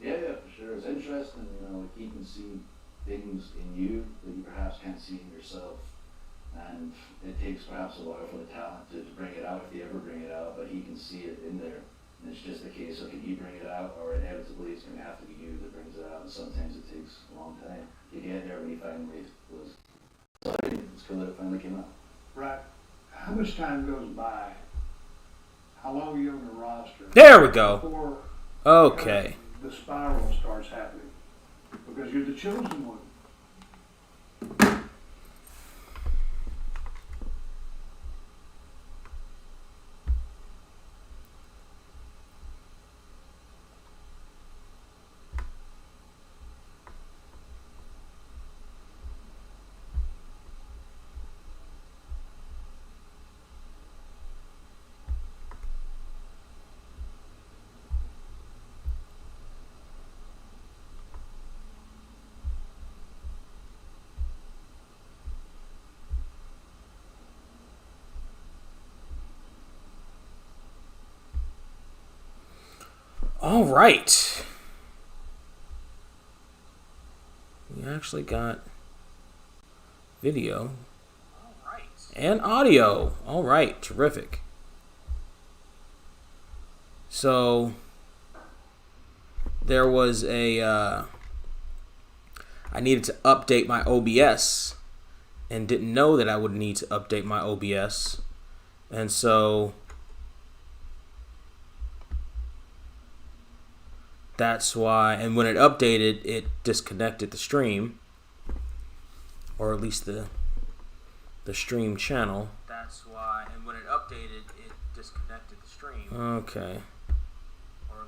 Yeah, for sure. It's interesting, like he can see things in you that you perhaps can't see in yourself. And it takes perhaps a while for the talent to bring it out, if they ever bring it out, but he can see it in there. And it's just a case of, can he bring it out, or inevitably it's going to have to be you that brings it out, and sometimes it takes a long time. You get there when he finally was excited. It's cool that it finally came out. Right. How much time goes by? How long are you on the roster? There we go. Before Okay. the spiral starts happening? Because you're the chosen one. All right. We actually got video and audio. All right. Terrific. So there was I needed to update my OBS and didn't know that I would need to update my OBS. And so that's why, and when it updated, it disconnected the stream, or at least the stream channel. That's why, and when it updated, it disconnected the stream. Okay.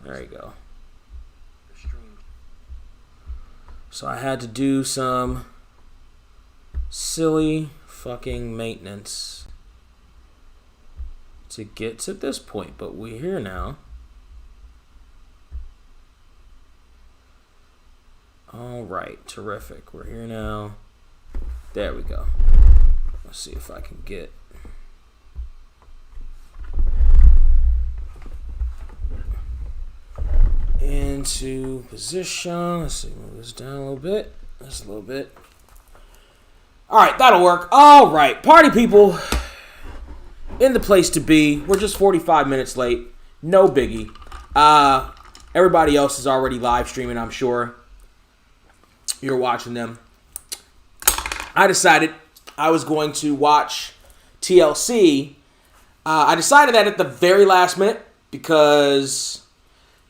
There you go. The stream. So I had to do some silly fucking maintenance to get to this point, but we're here now. All right, terrific. We're here now. There we go. Let's see if I can get into position. Let's see, move this down a little bit. Just a little bit. All right, that'll work. All right, party people in the place to be. We're just 45 minutes late. No biggie. Everybody else is already live streaming, I'm sure. You're watching them. I decided I was going to watch TLC. I decided that at the very last minute because,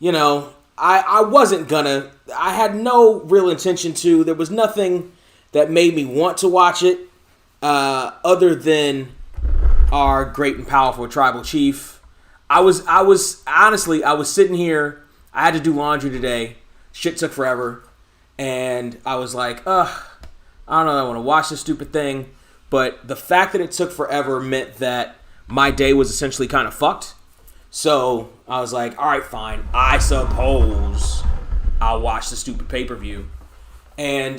I wasn't gonna. I had no real intention to. There was nothing that made me want to watch it other than our great and powerful tribal chief. I was honestly, I was sitting here. I had to do laundry today. Shit took forever. And I was like, I don't know if I want to watch this stupid thing. But the fact that it took forever meant that my day was essentially kind of fucked. So I was like, all right, fine. I suppose I'll watch the stupid pay-per-view. And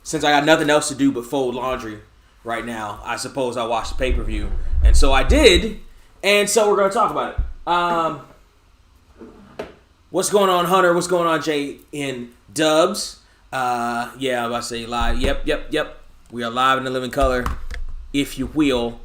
since I got nothing else to do but fold laundry right now, I suppose I'll watch the pay-per-view. And so I did. And so we're going to talk about it. What's going on, Hunter? What's going on, Jay in Dubs? Yeah, I'm about to say live. Yep. We are live in the living color, if you will.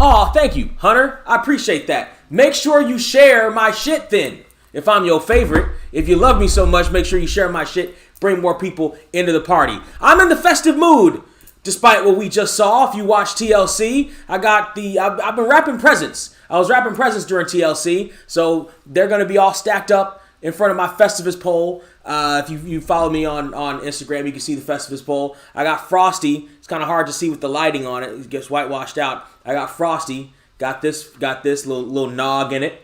Oh, thank you, Hunter. I appreciate that. Make sure you share my shit then. If I'm your favorite, if you love me so much, make sure you share my shit. Bring more people into the party. I'm in the festive mood, despite what we just saw. If you watch TLC, I've been wrapping presents. I was wrapping presents during TLC, so they're going to be all stacked up in front of my Festivus pole. If you follow me on Instagram, you can see the Festivus pole. I got Frosty. It's kind of hard to see with the lighting on it. It gets whitewashed out. I got Frosty. Got this little nog in it.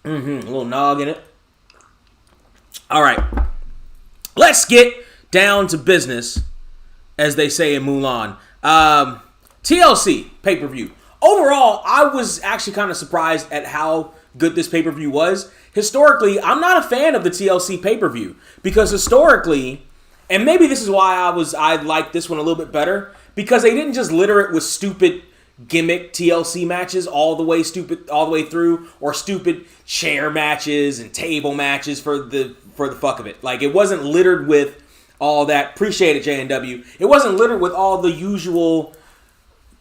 A little nog in it. All right. Let's get down to business, as they say in Mulan. TLC pay-per-view. Overall, I was actually kind of surprised at how good this pay-per-view was. Historically, I'm not a fan of the TLC pay-per-view because historically, and maybe this is why I like this one a little bit better, because they didn't just litter it with stupid, gimmick TLC matches all the way through, or stupid chair matches and table matches for the fuck of it. Like, it wasn't littered with all that. Appreciate it, JNW. It wasn't littered with all the usual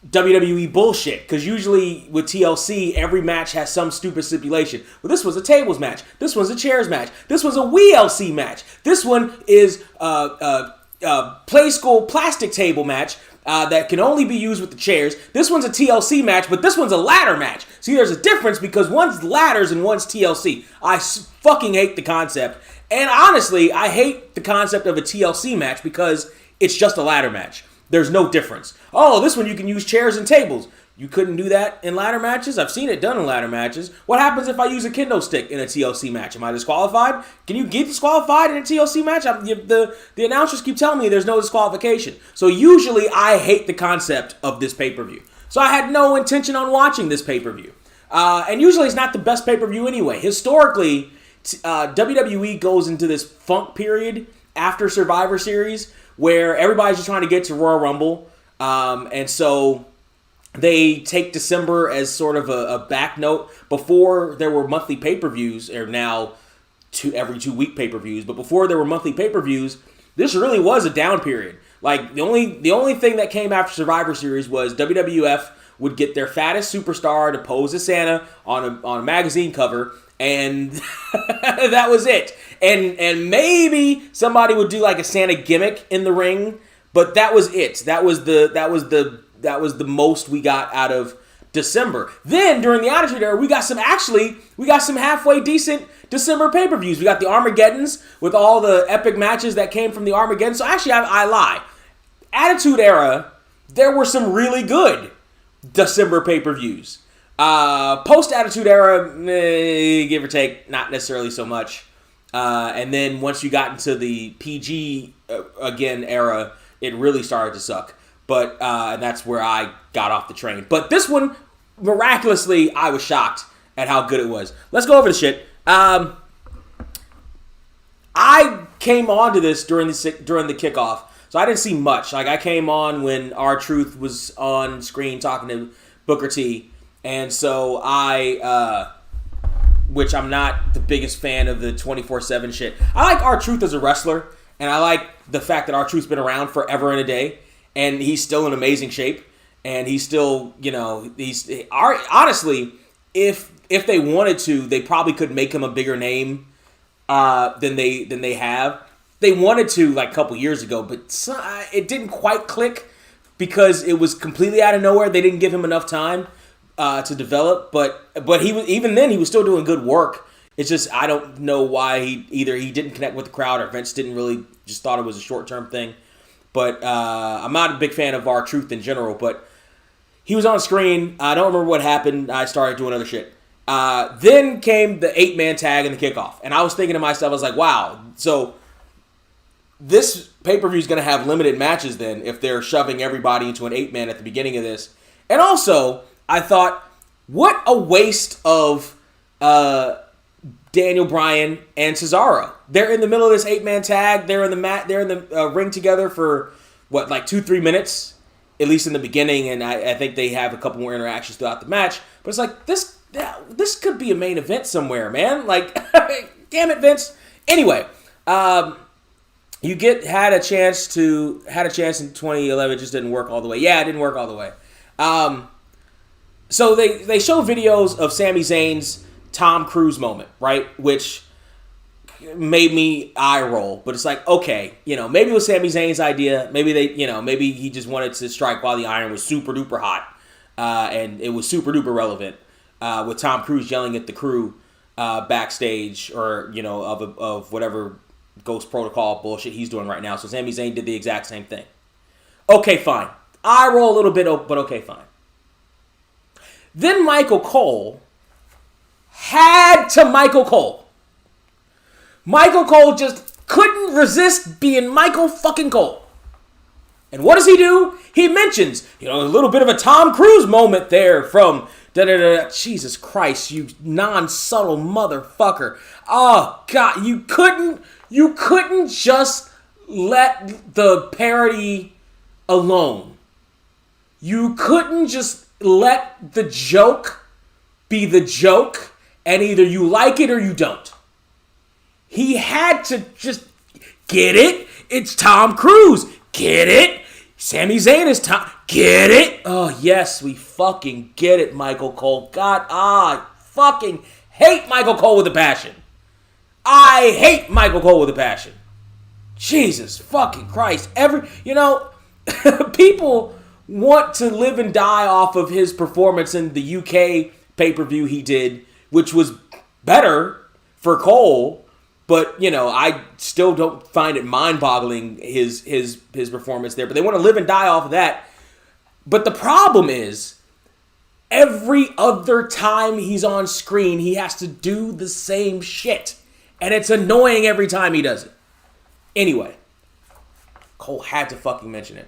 WWE bullshit, because usually with TLC, every match has some stupid stipulation. Well, this was a tables match. This was a chairs match. This was a WLC match. This one is play school plastic table match that can only be used with the chairs. This one's a TLC match, but this one's a ladder match. See, there's a difference because one's ladders and one's TLC. I fucking hate the concept. And honestly, I hate the concept of a TLC match because it's just a ladder match. There's no difference. Oh, this one you can use chairs and tables. You couldn't do that in ladder matches? I've seen it done in ladder matches. What happens if I use a kendo stick in a TLC match? Am I disqualified? Can you get disqualified in a TLC match? The announcers keep telling me there's no disqualification. So usually I hate the concept of this pay-per-view. So I had no intention on watching this pay-per-view. And usually it's not the best pay-per-view anyway. Historically, WWE goes into this funk period after Survivor Series where everybody's just trying to get to Royal Rumble. And so they take December as sort of a back note. Before there were monthly pay-per-views, or now every 2 week pay-per-views, but before there were monthly pay-per-views, this really was a down period. Like, the only thing that came after Survivor Series was WWF would get their fattest superstar to pose as Santa on a magazine cover, and that was it. And maybe somebody would do like a Santa gimmick in the ring, but that was it. That was the most we got out of December. Then during the Attitude Era, we got some halfway decent December pay-per-views. We got the Armageddons with all the epic matches that came from the Armageddon. So actually, I lie. Attitude Era, there were some really good December pay-per-views. Post-Attitude Era, give or take, not necessarily so much. And then once you got into the PG again era, it really started to suck. But and that's where I got off the train. But this one, miraculously, I was shocked at how good it was. Let's go over the shit. I came on to this during the kickoff, so I didn't see much. Like, I came on when R-Truth was on screen talking to Booker T, and so which I'm not the biggest fan of the 24/7 shit. I like R-Truth as a wrestler, and I like the fact that R-Truth's been around forever and a day, and he's still in amazing shape, and he's still, honestly, if they wanted to, they probably could make him a bigger name than they have. They wanted to, like, a couple years ago, but it didn't quite click because it was completely out of nowhere. They didn't give him enough time to develop, but he was, even then, he was still doing good work. It's just, I don't know why he didn't connect with the crowd, or Vince didn't really, just thought it was a short-term thing. But I'm not a big fan of R-Truth in general, but he was on screen. I don't remember what happened. I started doing other shit. Then came the 8-man tag and the kickoff. And I was thinking to myself, I was like, wow, so this pay-per-view is going to have limited matches then if they're shoving everybody into an 8-man at the beginning of this. And also, I thought, what a waste of Daniel Bryan and Cesaro. They're in the middle of this 8-man tag. They're in the ring together for, 2-3 minutes, at least in the beginning. And I think they have a couple more interactions throughout the match. But it's like, this could be a main event somewhere, man. Like, damn it, Vince. Anyway, you had a chance in 2011. It just didn't work all the way. Yeah, it didn't work all the way. So they show videos of Sami Zayn's Tom Cruise moment, right? Which made me eye roll. But it's like, okay, maybe it was Sami Zayn's idea. Maybe maybe he just wanted to strike while the iron was super duper hot. And it was super duper relevant. With Tom Cruise yelling at the crew backstage, or of whatever Ghost Protocol bullshit he's doing right now. So Sami Zayn did the exact same thing. Okay, fine. I roll a little bit, but okay, fine. Then Michael Cole had to Michael Cole. Michael Cole just couldn't resist being Michael fucking Cole. And what does he do? He mentions, a little bit of a Tom Cruise moment there from da-da-da. Jesus Christ, you non-subtle motherfucker. Oh, God, you couldn't just let the parody alone. You couldn't just let the joke be the joke, and either you like it or you don't. He had to just get it. It's Tom Cruise. Get it. Sami Zayn is Tom. Get it. Oh, yes, we fucking get it, Michael Cole. God, I fucking hate Michael Cole with a passion. I hate Michael Cole with a passion. Jesus fucking Christ. People want to live and die off of his performance in the UK pay-per-view he did, which was better for Cole, but, I still don't find it mind-boggling, his performance there. But they want to live and die off of that. But the problem is, every other time he's on screen, he has to do the same shit. And it's annoying every time he does it. Anyway, Cole had to fucking mention it.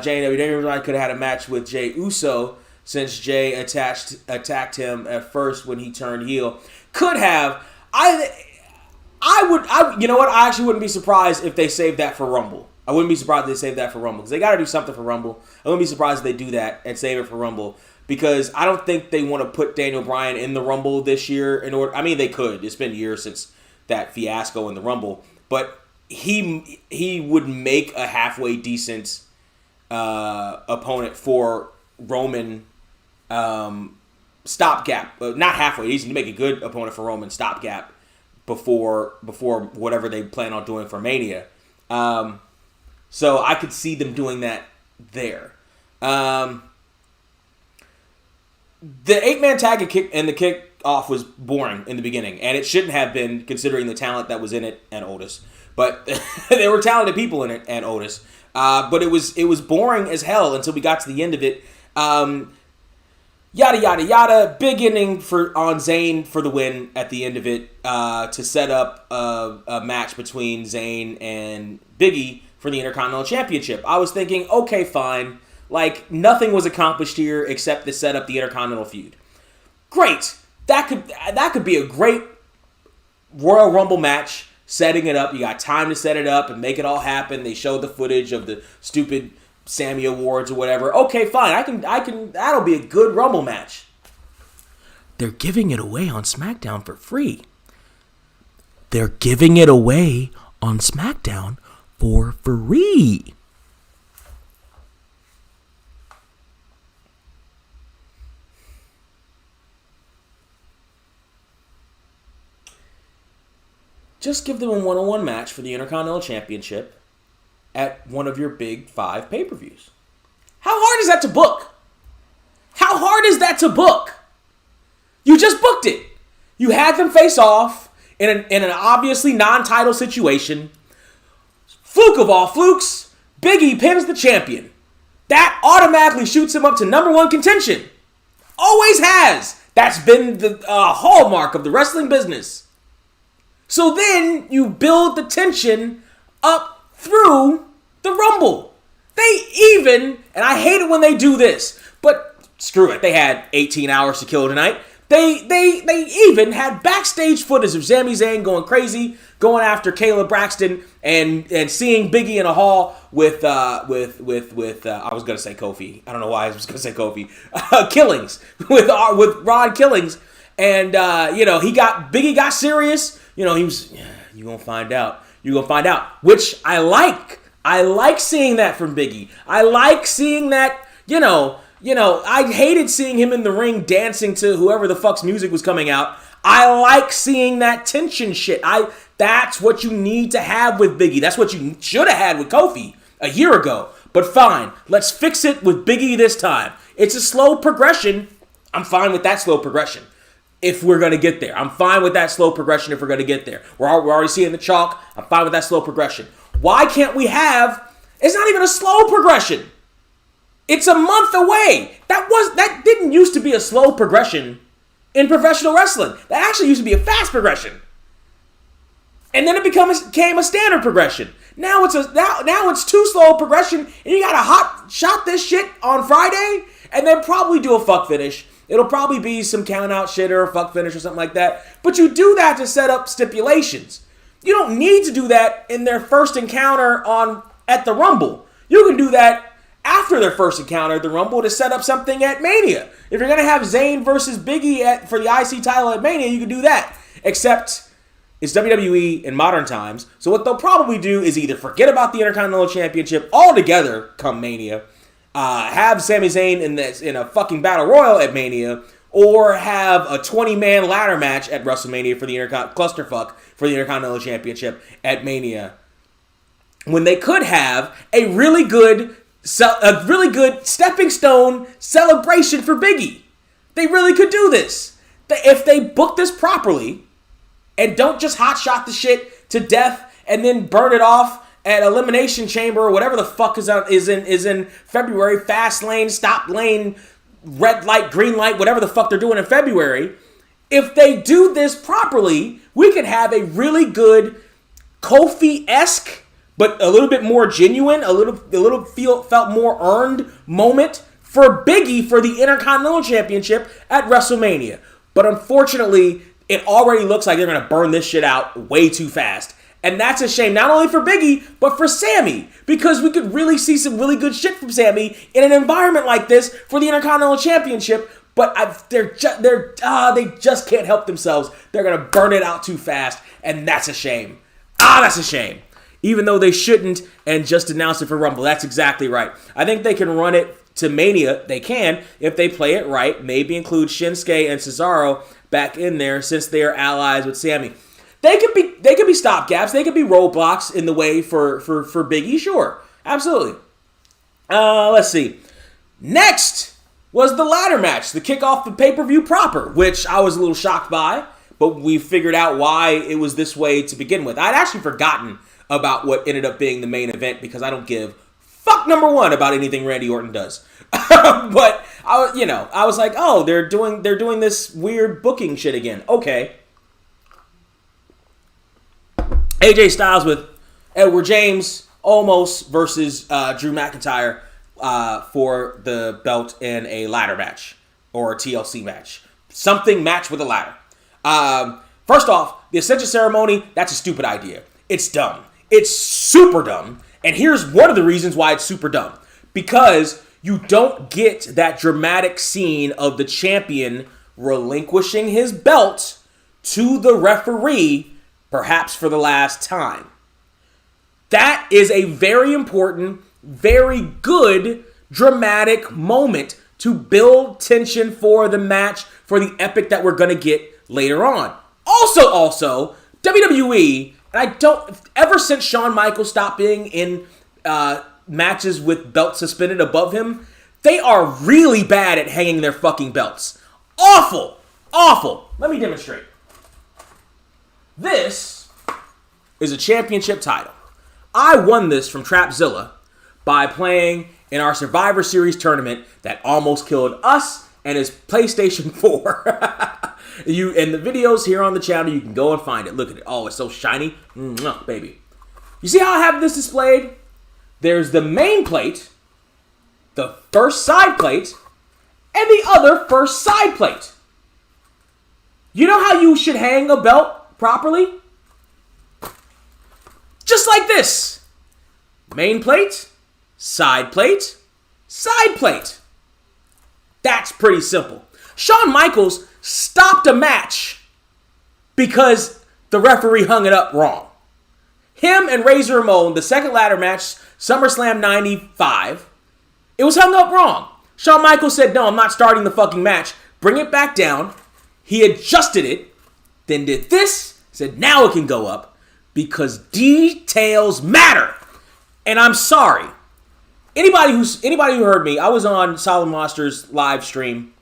Jay and WWE could have had a match with Jey Uso since Jay attacked him at first when he turned heel. Could have. I you know what? I actually wouldn't be surprised if they saved that for Rumble. I wouldn't be surprised if they saved that for Rumble, because they got to do something for Rumble. I wouldn't be surprised if they do that and save it for Rumble, because I don't think they want to put Daniel Bryan in the Rumble this year in order. I mean, they could. It's been years since that fiasco in the Rumble, but he would make a halfway decent opponent for Roman stopgap. Not halfway decent. To make a good opponent for Roman stopgap before whatever they plan on doing for Mania. So I could see them doing that there. The 8-man tag and the kickoff was boring in the beginning, and it shouldn't have been, considering the talent that was in it and Otis. But there were talented people in it and Otis. But it was boring as hell until we got to the end of it. Yada yada yada. Big ending on Zayn for the win at the end of it, to set up a match between Zayn and Biggie for the Intercontinental Championship. I was thinking, okay, fine. Like, nothing was accomplished here except to set up the Intercontinental feud. Great. That could be a great Royal Rumble match. Setting it up. You got time to set it up and make it all happen. They showed the footage of the stupid Sammy Awards or whatever. Okay, fine. I can. That'll be a good Rumble match. They're giving it away on SmackDown for free. They're giving it away on SmackDown for free. Just give them a one-on-one match for the Intercontinental Championship at one of your big 5 pay-per-views. How hard is that to book? How hard is that to book? You just booked it. You had them face off in an obviously non-title situation. Fluke of all flukes, Big E pins the champion. That automatically shoots him up to number 1 contention. Always has. That's been the hallmark of the wrestling business. So then you build the tension up through the Rumble. They even, and I hate it when they do this, but screw it, they had 18 hours to kill tonight. They even had backstage footage of Sami Zayn going crazy, going after Kayla Braxton, and seeing Big E in a hall with I was gonna say Kofi. I don't know why I was gonna say Kofi. Killings with Ron Killings, and Big E got serious. He was, you're going to find out. You're going to find out, which I like. I like seeing that from Big E. I like seeing that, I hated seeing him in the ring dancing to whoever the fuck's music was coming out. I like seeing that tension shit. That's what you need to have with Big E. That's what you should have had with Kofi a year ago. But fine, let's fix it with Big E this time. It's a slow progression. I'm fine with that slow progression. If we're going to get there. I'm fine with that slow progression if we're going to get there. We're already seeing the chalk. I'm fine with that slow progression. Why can't we have... It's not even a slow progression. It's a month away. That didn't used to be a slow progression in professional wrestling. That actually used to be a fast progression. And then it became a standard progression. Now it's too slow a progression, and you got to hot shot this shit on Friday, and then probably do a fuck finish. It'll probably be some count out shit or a fuck finish or something like that. But you do that to set up stipulations. You don't need to do that in their first encounter at the Rumble. You can do that after their first encounter at the Rumble to set up something at Mania. If you're going to have Zayn versus Big E for the IC title at Mania, you can do that. Except it's WWE in modern times. So what they'll probably do is either forget about the Intercontinental Championship altogether come Mania, have Sami Zayn in a fucking Battle Royal at Mania, or have a 20-man ladder match at WrestleMania for the clusterfuck for the Intercontinental Championship at Mania. When they could have a really good stepping stone celebration for Big E. They really could do this. If they book this properly and don't just hotshot the shit to death and then burn it off at Elimination Chamber or whatever the fuck is in February, fast lane, stop lane, red light, green light, whatever the fuck they're doing in February. If they do this properly, we could have a really good Kofi-esque, but a little bit more genuine, a little felt more earned moment for Big E for the Intercontinental Championship at WrestleMania. But unfortunately, it already looks like they're going to burn this shit out way too fast. And that's a shame, not only for Big E, but for Sammy. Because we could really see some really good shit from Sammy in an environment like this for the Intercontinental Championship. But they just can't help themselves. They're going to burn it out too fast. And that's a shame. That's a shame. Even though they shouldn't and just announce it for Rumble. That's exactly right. I think they can run it to Mania. They can if they play it right. Maybe include Shinsuke and Cesaro back in there since they are allies with Sammy. They could be stopgaps. They could be roadblocks in the way for Big E. Sure. Absolutely. Let's see. Next was the ladder match. The kickoff the pay-per-view proper, which I was a little shocked by. But we figured out why it was this way to begin with. I'd actually forgotten about what ended up being the main event because I don't give fuck number one about anything Randy Orton does. But I was like, oh, they're doing this weird booking shit again. Okay. AJ Styles with Edward James almost versus Drew McIntyre for the belt in a ladder match or a TLC match. Something match with a ladder. First off, the Ascension Ceremony, that's a stupid idea. It's dumb. It's super dumb. And here's one of the reasons why it's super dumb. Because you don't get that dramatic scene of the champion relinquishing his belt to the referee, perhaps for the last time. That is a very important, very good, dramatic moment to build tension for the match, for the epic that we're going to get later on. Also, WWE, and ever since Shawn Michaels stopped being in matches with belts suspended above him, they are really bad at hanging their fucking belts. Awful. Let me demonstrate. This is a championship title. I won this from Trapzilla by playing in our Survivor Series tournament that almost killed us and his PlayStation 4. In the videos here on the channel, you can go and find it. Look at it. Oh, it's so shiny. Baby. You see how I have this displayed? There's the main plate, the first side plate, and the other first side plate. You know how you should hang a belt properly? Just like this. Main plate, side plate, side plate. That's pretty simple. Shawn Michaels stopped a match because the referee hung it up wrong. Him and Razor Ramon, the second ladder match, SummerSlam 95, it was hung up wrong. Shawn Michaels said, no, I'm not starting the fucking match. Bring it back down. He adjusted it, then did this, said now it can go up because details matter. And I'm sorry. Anybody who heard me, I was on Solid Monsters live stream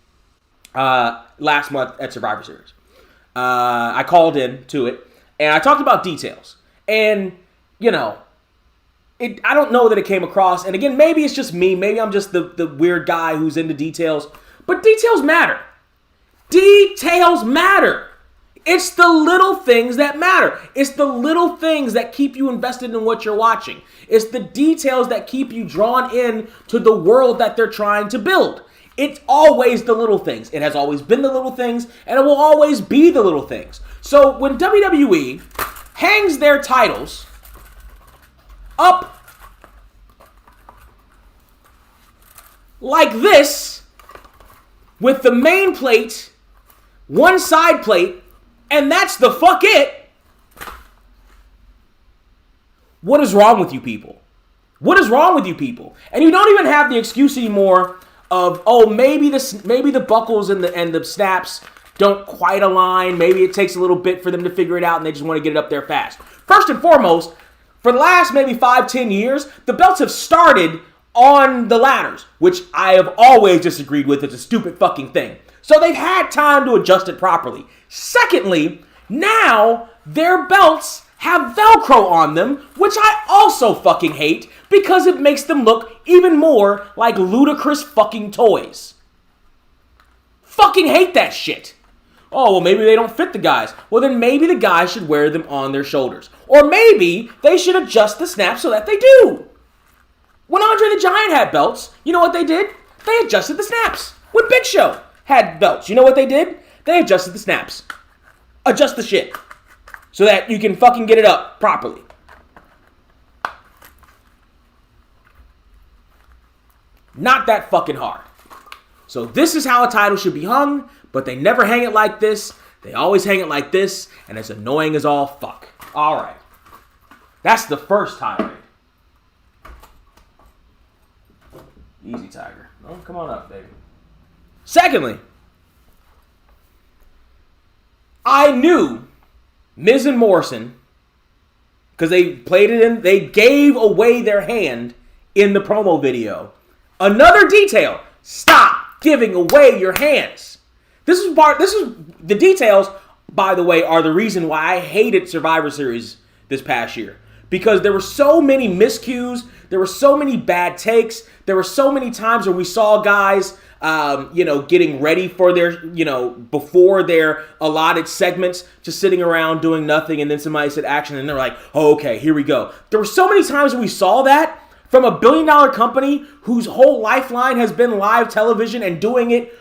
last month at Survivor Series. I called in to it, and I talked about details. And, I don't know that it came across. And again, maybe it's just me. Maybe I'm just the weird guy who's into details. But details matter. Details matter. It's the little things that matter. It's the little things that keep you invested in what you're watching. It's the details that keep you drawn in to the world that they're trying to build. It's always the little things. It has always been the little things, and it will always be the little things. So when WWE hangs their titles up like this with the main plate, one side plate, and that's the fuck it. What is wrong with you people? What is wrong with you people? And you don't even have the excuse anymore of, oh, maybe the buckles and the snaps don't quite align. Maybe it takes a little bit for them to figure it out and they just want to get it up there fast. First and foremost, for the last maybe 5-10 years, the belts have started on the ladders, which I have always disagreed with. It's a stupid fucking thing. So they've had time to adjust it properly. Secondly, now their belts have Velcro on them, which I also fucking hate because it makes them look even more like ludicrous fucking toys. Fucking hate that shit. Oh, well, maybe they don't fit the guys. Well, then maybe the guys should wear them on their shoulders. Or maybe they should adjust the snaps so that they do. When Andre the Giant had belts, you know what they did? They adjusted the snaps. When Big Show had belts, you know what they did? They adjusted the snaps. Adjust the shit. So that you can fucking get it up properly. Not that fucking hard. So this is how a title should be hung, but they never hang it like this. They always hang it like this, and it's annoying as all fuck. All right. That's the first tirade. Easy, Tiger. Oh, come on up, baby. Secondly, I knew Miz and Morrison, because they played it in, they gave away their hand in the promo video. Another detail, stop giving away your hands. This is the details, by the way, are the reason why I hated Survivor Series this past year. Because there were so many miscues, there were so many bad takes, there were so many times where we saw guys, getting ready for their, before their allotted segments, just sitting around doing nothing, and then somebody said action, and they're like, oh, okay, here we go. There were so many times when we saw that from a billion-dollar company whose whole lifeline has been live television and doing it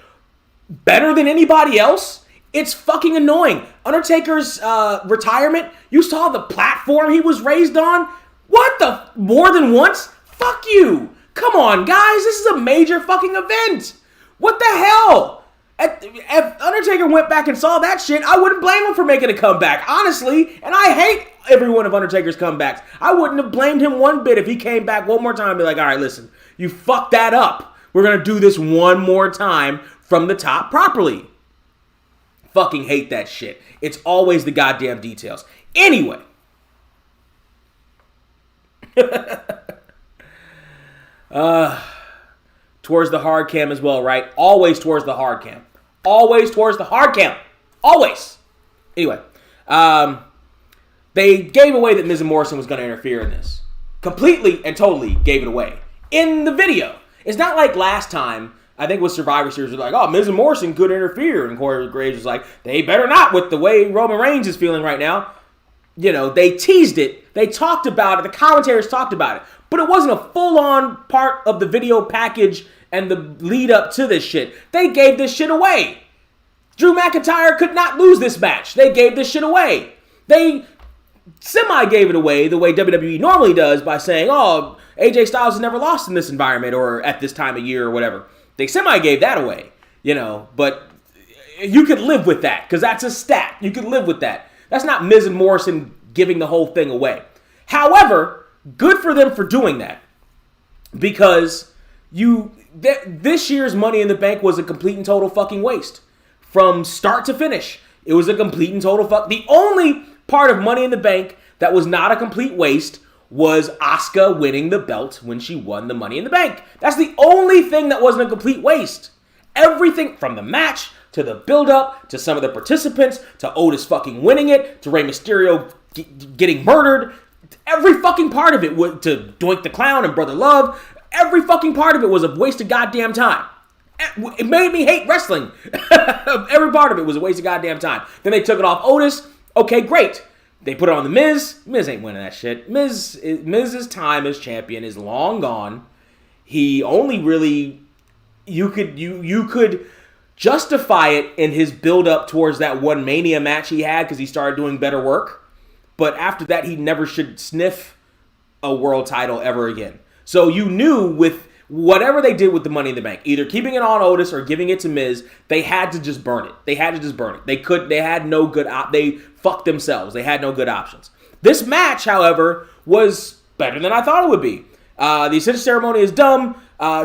better than anybody else. It's fucking annoying. Undertaker's retirement, you saw the platform he was raised on? What the? More than once? Fuck you. Come on, guys. This is a major fucking event. What the hell? If Undertaker went back and saw that shit, I wouldn't blame him for making a comeback, honestly. And I hate every one of Undertaker's comebacks. I wouldn't have blamed him one bit if he came back one more time and be like, all right, listen, you fucked that up. We're going to do this one more time from the top properly. Fucking hate that shit. It's always the goddamn details. Anyway. Towards the hard cam as well, right? Always towards the hard cam. Always towards the hard cam. Always. Anyway. They gave away that Miz and Morrison was going to interfere in this. Completely and totally gave it away. In the video. It's not like last time, I think with Survivor Series, they're like, oh, Miz and Morrison could interfere. And Corey Graves was like, they better not with the way Roman Reigns is feeling right now. They teased it. They talked about it. The commentators talked about it. But it wasn't a full-on part of the video package and the lead up to this shit. They gave this shit away. Drew McIntyre could not lose this match. They gave this shit away. They semi-gave it away the way WWE normally does by saying, oh, AJ Styles has never lost in this environment or at this time of year or whatever. They semi-gave that away, but you could live with that because that's a stat. You could live with that. That's not Miz and Morrison giving the whole thing away. However, good for them for doing that because this year's Money in the Bank was a complete and total fucking waste. From start to finish, it was a complete and total fuck. The only part of Money in the Bank that was not a complete waste was Asuka winning the belt when she won the Money in the Bank. That's the only thing that wasn't a complete waste. Everything from the match to the build-up to some of the participants to Otis fucking winning it to Rey Mysterio getting murdered. Every fucking part of it, to Doink the Clown and Brother Love, every fucking part of it was a waste of goddamn time. It made me hate wrestling. Every part of it was a waste of goddamn time. Then they took it off Otis. Okay, great. They put it on the Miz. Miz ain't winning that shit. Miz's time as champion is long gone. He only really you could justify it in his build up towards that one Mania match he had because he started doing better work. But after that, he never should sniff a world title ever again. So you knew with Whatever they did with the Money in the Bank, either keeping it on Otis or giving it to Miz, they had to just burn it. They had no good they fucked themselves. They had no good options. This match, however, was better than I thought it would be. The Ascension Ceremony is dumb.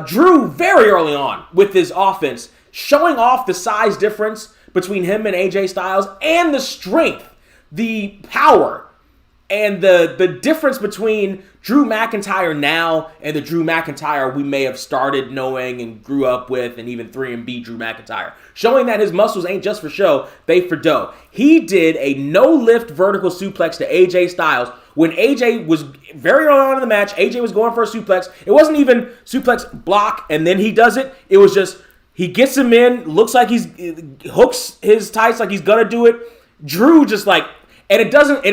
Drew, very early on with his offense, showing off the size difference between him and AJ Styles and the strength, the power, and the difference between Drew McIntyre now and the Drew McIntyre we may have started knowing and grew up with, and even 3B Drew McIntyre. Showing that his muscles ain't just for show, they for dough. He did a no-lift vertical suplex to AJ Styles when AJ was very early on in the match. AJ was going for a suplex. It wasn't even suplex block, and then he does it. It was just, he gets him in, looks like hooks his tights like he's gonna do it. Drew just like, and it didn't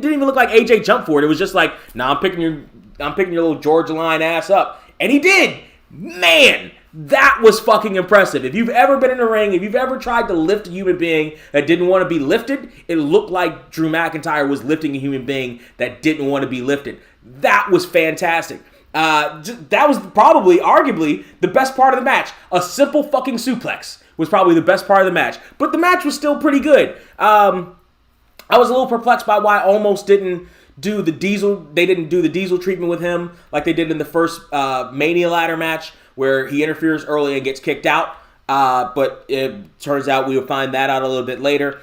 even look like AJ jumped for it. It was just like, nah, I'm picking your little Georgia line ass up. And he did. Man, that was fucking impressive. If you've ever been in a ring, if you've ever tried to lift a human being that didn't want to be lifted, it looked like Drew McIntyre was lifting a human being that didn't want to be lifted. That was fantastic. That was probably, arguably, the best part of the match. A simple fucking suplex was probably the best part of the match. But the match was still pretty good. I was a little perplexed by why Almost didn't do the Diesel. They didn't do the Diesel treatment with him like they did in the first Mania ladder match where he interferes early and gets kicked out. But it turns out we will find that out a little bit later.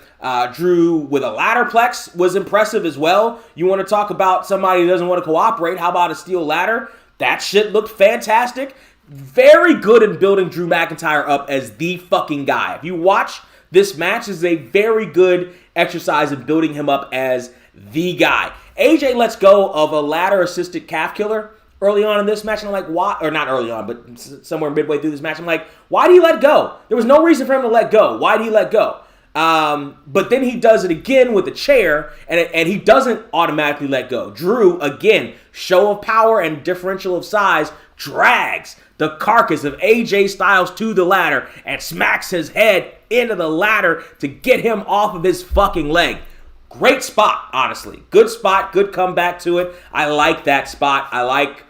Drew with a ladder plex was impressive as well. You want to talk about somebody who doesn't want to cooperate? How about a steel ladder? That shit looked fantastic. Very good in building Drew McIntyre up as the fucking guy. If you watch this match, is a very good exercise in building him up as the guy. AJ lets go of a ladder-assisted calf killer early on in this match, and I'm like, why? Or not early on, but somewhere midway through this match, I'm like, why did he let go? There was no reason for him to let go. Why did he let go? But then he does it again with a chair, and he doesn't automatically let go. Drew, again, show of power and differential of size, drags the carcass of AJ Styles to the ladder and smacks his head into the ladder to get him off of his fucking leg. Great spot, honestly. Good spot, good comeback to it. I like that spot. I like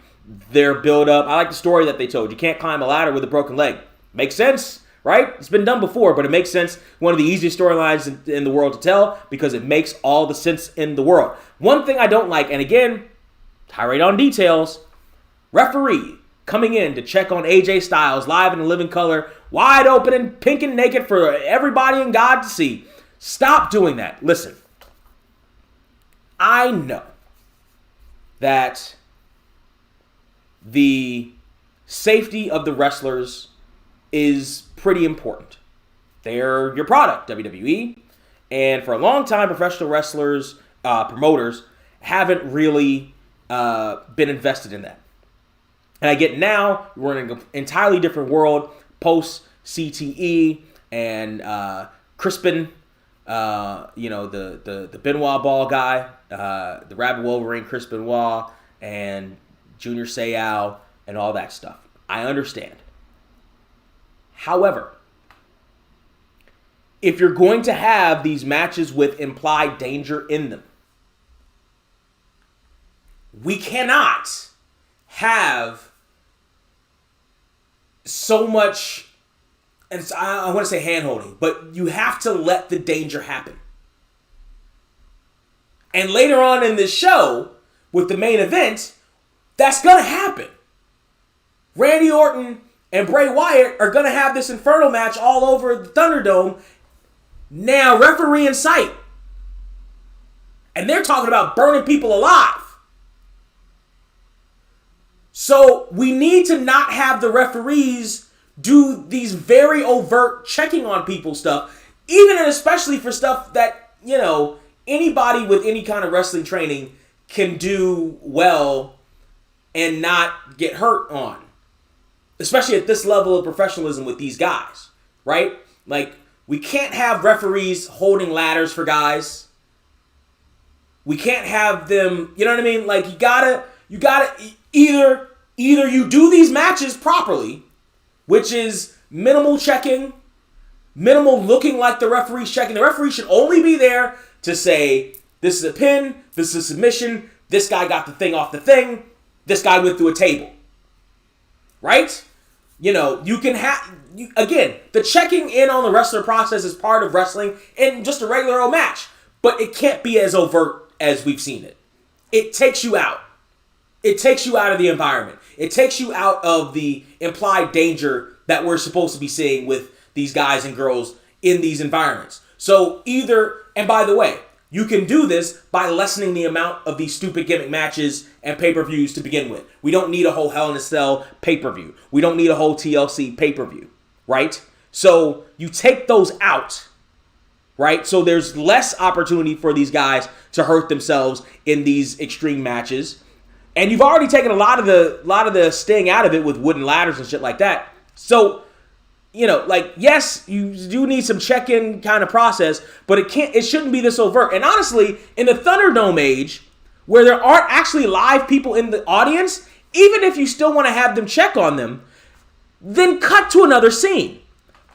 their build-up. I like the story that they told. You can't climb a ladder with a broken leg. Makes sense, right? It's been done before, but it makes sense. One of the easiest storylines in the world to tell because it makes all the sense in the world. One thing I don't like, and again, tirade on details, referee coming in to check on AJ Styles live in the living color, wide open and pink and naked for everybody and God to see. Stop doing that. Listen, I know that the safety of the wrestlers is pretty important. They're your product, WWE. And for a long time, professional wrestlers, promoters, haven't really been invested in that. And I get now, we're in an entirely different world, post-CTE and Crispin, the Benoit Ball guy, the Rabbit Wolverine, Chris Benoit, and Junior Seau, and all that stuff. I understand. However, if you're going to have these matches with implied danger in them, we cannot have so much, and I want to say hand-holding, but you have to let the danger happen. And later on in this show, with the main event, that's going to happen. Randy Orton and Bray Wyatt are going to have this Inferno match all over the Thunderdome. Now, referee in sight. And they're talking about burning people alive. So we need to not have the referees do these very overt checking on people stuff, even and especially for stuff that, anybody with any kind of wrestling training can do well and not get hurt on. Especially at this level of professionalism with these guys, right? Like, we can't have referees holding ladders for guys. We can't have them, you know what I mean? Like, you gotta either you do these matches properly, which is minimal checking, minimal looking like the referee's checking. The referee should only be there to say, this is a pin, this is a submission, this guy got the thing off the thing, this guy went through a table. right? You can have, again, the checking in on the wrestler process is part of wrestling in just a regular old match. But it can't be as overt as we've seen it. It takes you out. It takes you out of the environment. It takes you out of the implied danger that we're supposed to be seeing with these guys and girls in these environments. So either, and by the way, you can do this by lessening the amount of these stupid gimmick matches and pay-per-views to begin with. We don't need a whole Hell in a Cell pay-per-view. We don't need a whole TLC pay-per-view, right? So you take those out, right? So there's less opportunity for these guys to hurt themselves in these extreme matches. And you've already taken a lot of the sting out of it with wooden ladders and shit like that. So, yes, you do need some check-in kind of process, but it shouldn't be this overt. And honestly, in the Thunderdome age, where there aren't actually live people in the audience, even if you still want to have them check on them, then cut to another scene.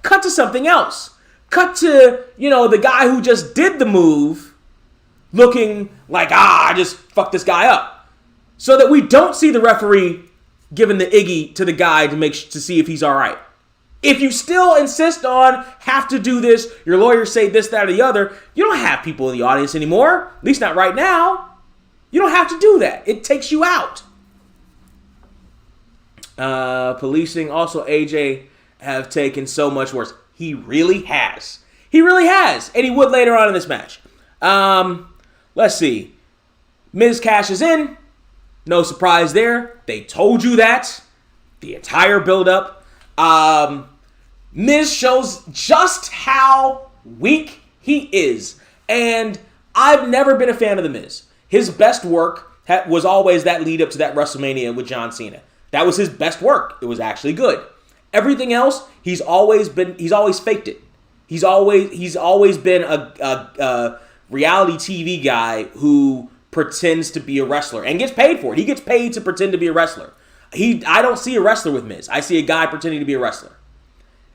Cut to something else. Cut to, the guy who just did the move looking like, I just fucked this guy up. So that we don't see the referee giving the Iggy to the guy to see if he's all right. If you still insist on have to do this, your lawyers say this, that, or the other, you don't have people in the audience anymore. At least not right now. You don't have to do that. It takes you out. Policing, also AJ have taken so much worse. He really has. He really has. And he would later on in this match. Let's see. Miz cashes in. No surprise there. They told you that. The entire build-up. Miz shows just how weak he is. And I've never been a fan of The Miz. His best work was always that lead up to that WrestleMania with John Cena. That was his best work. It was actually good. Everything else, he's always faked it. He's always been a reality TV guy who pretends to be a wrestler and gets paid for it. He gets paid to pretend to be a wrestler. I don't see a wrestler with Miz. I see a guy pretending to be a wrestler.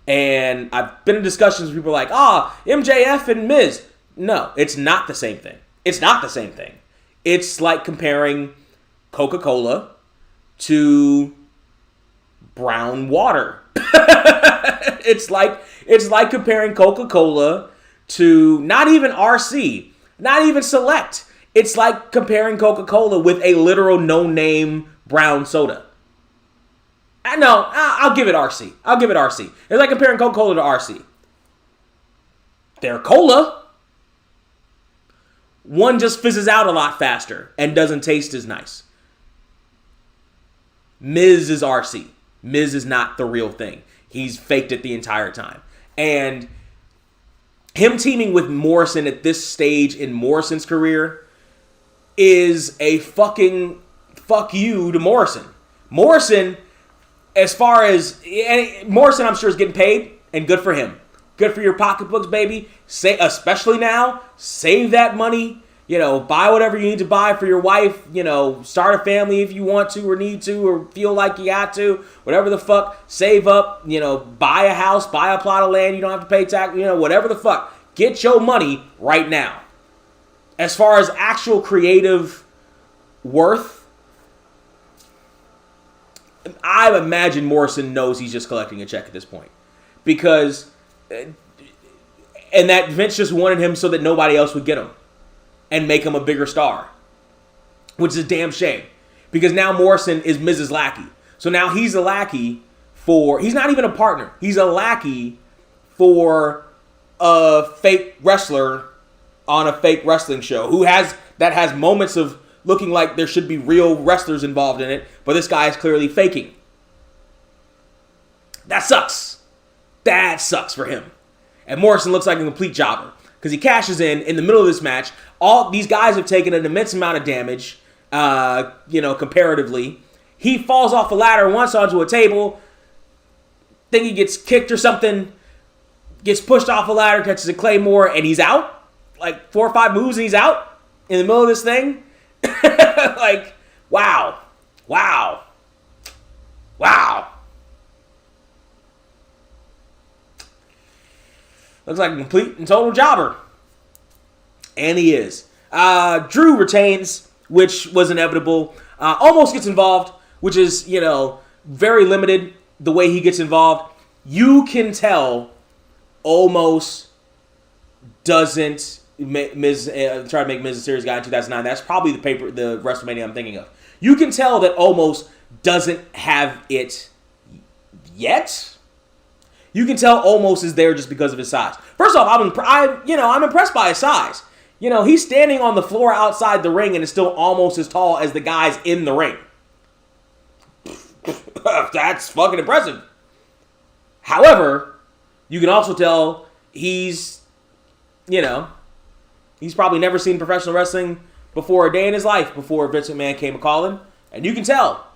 And I've been in discussions with people like, MJF and Miz. No, it's not the same thing. It's not the same thing. It's like comparing Coca-Cola to brown water. It's like comparing Coca-Cola to not even RC, not even Select. It's like comparing Coca-Cola with a literal no-name brown soda. No, I'll give it RC. It's like comparing Coca-Cola to RC. They're cola. One just fizzes out a lot faster and doesn't taste as nice. Miz is RC. Miz is not the real thing. He's faked it the entire time. And him teaming with Morrison at this stage in Morrison's career is a fucking fuck you to Morrison. Morrison, Morrison, I'm sure, is getting paid, and good for him. Good for your pocketbooks, baby. Especially now, save that money. Buy whatever you need to buy for your wife. Start a family if you want to or need to or feel like you got to. Whatever the fuck. Save up. Buy a house. Buy a plot of land. You don't have to pay tax. Whatever the fuck. Get your money right now. As far as actual creative worth, I imagine Morrison knows he's just collecting a check at this point. Because, and that Vince just wanted him so that nobody else would get him and make him a bigger star, which is a damn shame. Because now Morrison is Mrs. Lackey. So now he's a lackey he's not even a partner. He's a lackey for a fake wrestler on a fake wrestling show that has moments of looking like there should be real wrestlers involved in it, but this guy is clearly faking. That sucks. That sucks for him. And Morrison looks like a complete jobber because he cashes in the middle of this match. All these guys have taken an immense amount of damage, comparatively. He falls off a ladder once onto a table. Then he gets kicked or something, gets pushed off a ladder, catches a claymore, and he's out. Like 4 or 5 moves and he's out in the middle of this thing. Like, wow. Looks like a complete and total jobber. And he is. Drew retains, which was inevitable. Almost gets involved, which is, very limited the way he gets involved. You can tell Omos doesn't Miz try to make Miz a serious guy in 2009. That's probably the WrestleMania I'm thinking of. You can tell that Omos doesn't have it yet. You can tell Omos is there just because of his size. First off, I'm impressed by his size. He's standing on the floor outside the ring and is still almost as tall as the guys in the ring. That's fucking impressive. However, you can also tell he's probably never seen professional wrestling before a day in his life before Vince McMahon came a-calling. And you can tell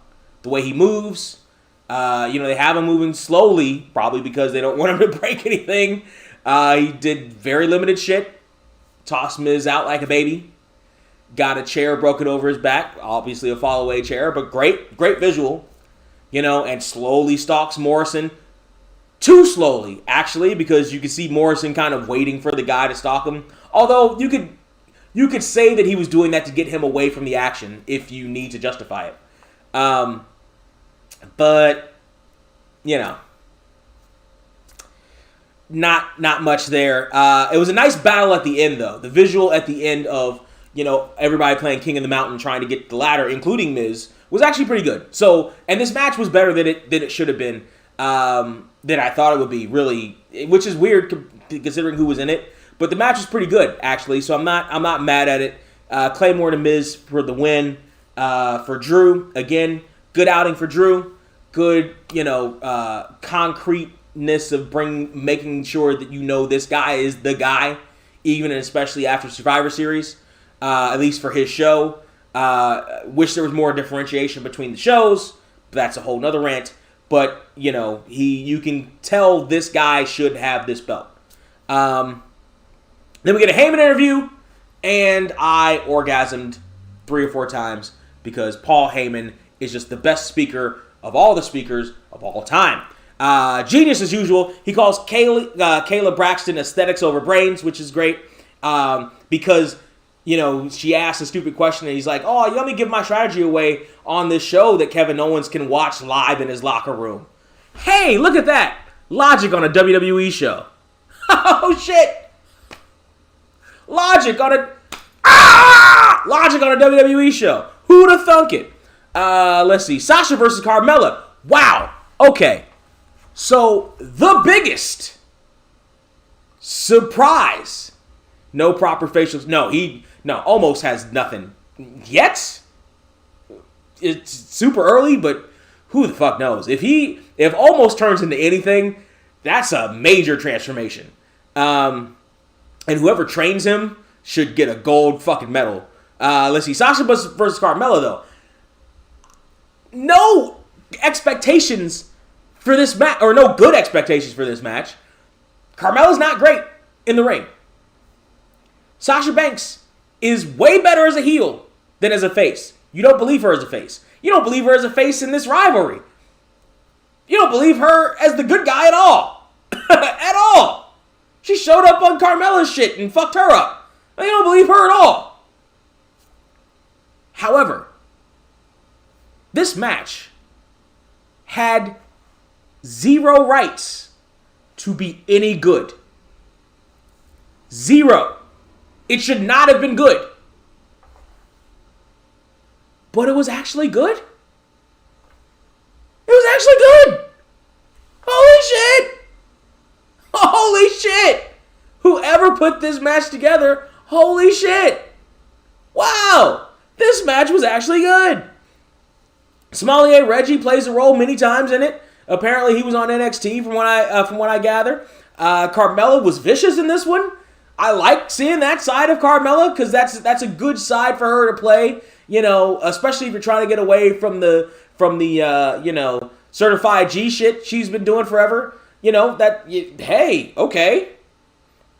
the way he moves. They have him moving slowly, probably because they don't want him to break anything. He did very limited shit. Tossed Miz out like a baby. Got a chair broken over his back. Obviously a fall-away chair, but great visual. And slowly stalks Morrison. Too slowly, actually, because you could see Morrison kind of waiting for the guy to stalk him. Although you could say that he was doing that to get him away from the action if you need to justify it. But not much there. It was a nice battle at the end, though. The visual at the end of everybody playing King of the Mountain trying to get the ladder, including Miz, was actually pretty good. So, and this match was better than it should have been. Than I thought it would be, really, which is weird considering who was in it. But the match was pretty good, actually, so I'm not mad at it. Claymore to Miz for the win. For Drew, again, good outing for Drew. Good, concreteness of making sure that this guy is the guy, even and especially after Survivor Series, at least for his show. Wish there was more differentiation between the shows, but that's a whole nother rant. But, you can tell this guy should have this belt. Then we get a Hammond interview, and I orgasmed 3 or 4 times because Paul Heyman is just the best speaker of all the speakers of all time. Genius as usual. He calls Kayla Braxton aesthetics over brains, which is great because... she asked a stupid question and he's like, oh, let me give my strategy away on this show that Kevin Owens can watch live in his locker room. Hey, look at that. Logic on a WWE show. Oh, shit. Logic on a WWE show. Who'd have thunk it? Let's see. Sasha versus Carmela. Wow. Okay. So, the biggest surprise. No proper facials. No, almost has nothing yet. It's super early, but who the fuck knows? If almost turns into anything, that's a major transformation. And whoever trains him should get a gold fucking medal. Let's see, Sasha versus Carmela though. No expectations for this match, or no good expectations for this match. Carmella's not great in the ring. Sasha Banks is way better as a heel than as a face. You don't believe her as a face. You don't believe her as a face in this rivalry. You don't believe her as the good guy at all. At all. She showed up on Carmella's shit and fucked her up. You don't believe her at all. However, this match had 0 rights to be any good. 0. It should not have been good. But it was actually good. It was actually good. Holy shit. Holy shit. Whoever put this match together, holy shit. Wow. This match was actually good. Sommelier Reggie plays a role many times in it. Apparently he was on NXT from what I gather. Carmella was vicious in this one. I like seeing that side of Carmella because that's a good side for her to play. Especially if you're trying to get away from the certified G shit she's been doing forever. Hey, okay.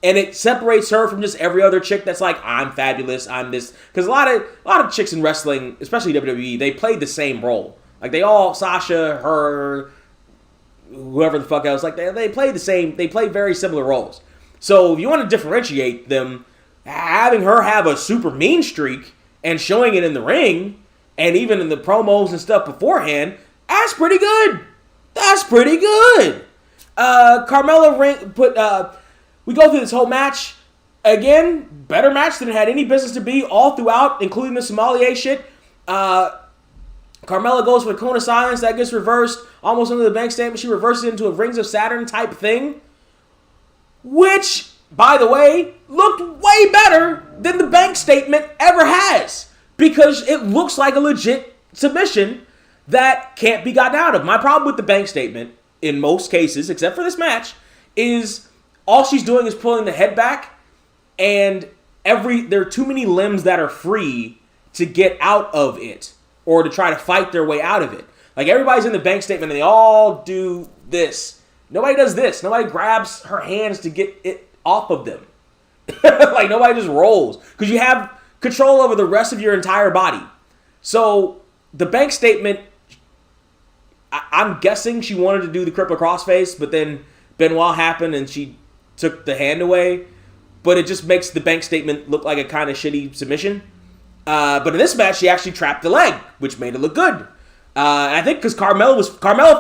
And it separates her from just every other chick that's like, I'm fabulous, I'm this. Because a lot of chicks in wrestling, especially WWE, they played the same role. Like they all, Sasha, her, whoever the fuck else, like they play the same, they play very similar roles. So if you want to differentiate them, having her have a super mean streak and showing it in the ring, and even in the promos and stuff beforehand, That's pretty good. That's pretty good. Carmela we go through this whole match. Again, better match than it had any business to be all throughout, including the sommelier shit. Carmela goes for the cone of silence. That gets reversed. Almost under the bank statement. She reverses it into a Rings of Saturn type thing. Which, by the way, looked way better than the bank statement ever has. Because it looks like a legit submission that can't be gotten out of. My problem with the bank statement, in most cases, except for this match, is all she's doing is pulling the head back, and there are too many limbs that are free to get out of it, or to try to fight their way out of it. Like, everybody's in the bank statement, and they all do this. Nobody does this. Nobody grabs her hands to get it off of them. Like, nobody just rolls. Because you have control over the rest of your entire body. So, the bank statement, I'm guessing she wanted to do the crippler crossface, but then Benoit happened and she took the hand away. But it just makes the bank statement look like a kind of shitty submission. But in this match, she actually trapped the leg, which made it look good. And I think because Carmelo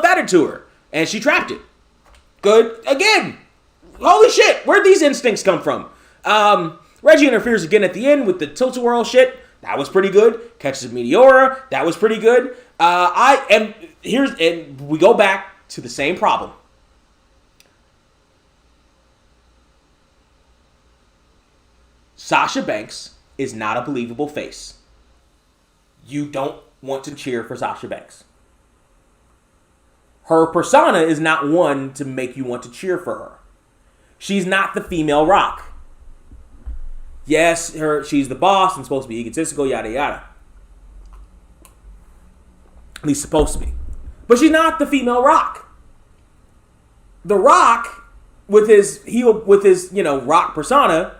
fed it to her, and she trapped it. Good. Again, holy shit, where'd these instincts come from? Reggie interferes again at the end with the tilt-a-whirl shit. That was pretty good. Catches a Meteora. That was pretty good. And we go back to the same problem. Sasha Banks is not a believable face. You don't want to cheer for Sasha Banks. Her persona is not one to make you want to cheer for her. She's not the female Rock. Yes, she's the boss and supposed to be egotistical, yada yada. At least supposed to be. But she's not the female Rock. The Rock, with his Rock persona,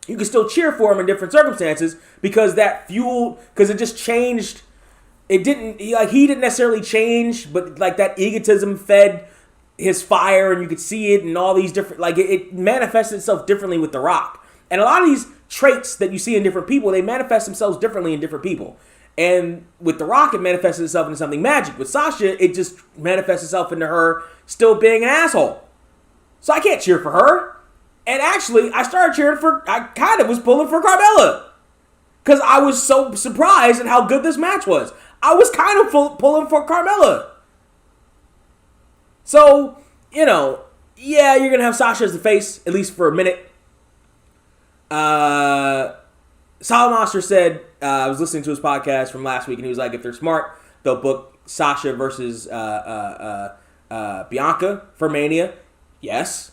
you can still cheer for him in different circumstances because it just changed. It didn't, he didn't necessarily change, but like that egotism fed his fire and you could see it and all these different, it manifested itself differently with The Rock. And a lot of these traits that you see in different people, they manifest themselves differently in different people. And with The Rock, it manifested itself into something magic. With Sasha, it just manifests itself into her still being an asshole. So I can't cheer for her. And actually, I kind of was pulling for Carmela. Because I was so surprised at how good this match was. I was kind of pulling for Carmela. So, yeah, you're going to have Sasha as the face, at least for a minute. Salamaster said, I was listening to his podcast from last week, and he was like, if they're smart, they'll book Sasha versus Bianca for Mania. Yes.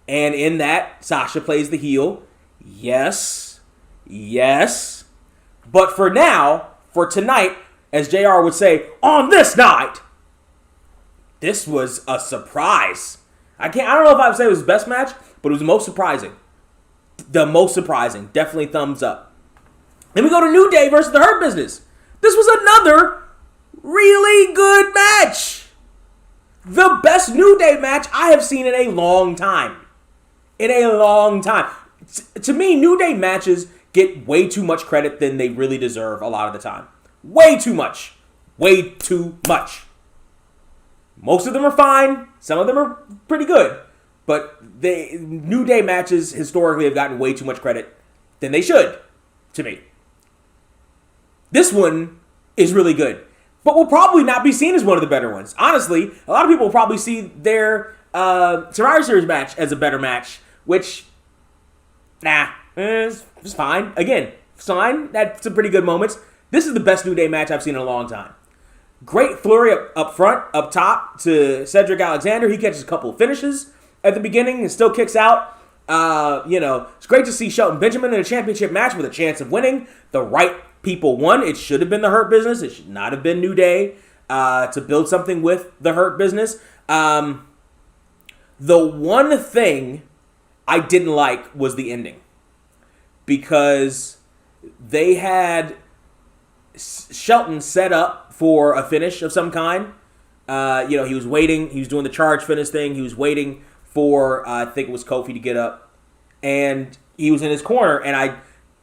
And in that, Sasha plays the heel. Yes. But for now, for tonight, as JR would say, on this night, this was a surprise. I don't know if I would say it was the best match, but it was the most surprising. The most surprising. Definitely thumbs up. Then we go to New Day versus the Hurt Business. This was another really good match. The best New Day match I have seen in a long time. To me, New Day matches get way too much credit than they really deserve a lot of the time. Way too much. Most of them are fine. Some of them are pretty good. But New Day matches historically have gotten way too much credit than they should, to me. This one is really good. But will probably not be seen as one of the better ones. Honestly, a lot of people will probably see their Survivor Series match as a better match, which, it's fine. Again, it's fine. That's some pretty good moments. This is the best New Day match I've seen in a long time. Great flurry up front, up top to Cedric Alexander. He catches a couple of finishes at the beginning and still kicks out. It's great to see Shelton Benjamin in a championship match with a chance of winning. The right people won. It should have been the Hurt Business. It should not have been New Day to build something with the Hurt Business. The one thing I didn't like was the ending. Because they had Shelton set up for a finish of some kind. He was waiting. He was doing the charge finish thing. He was waiting for, I think it was Kofi to get up. And he was in his corner.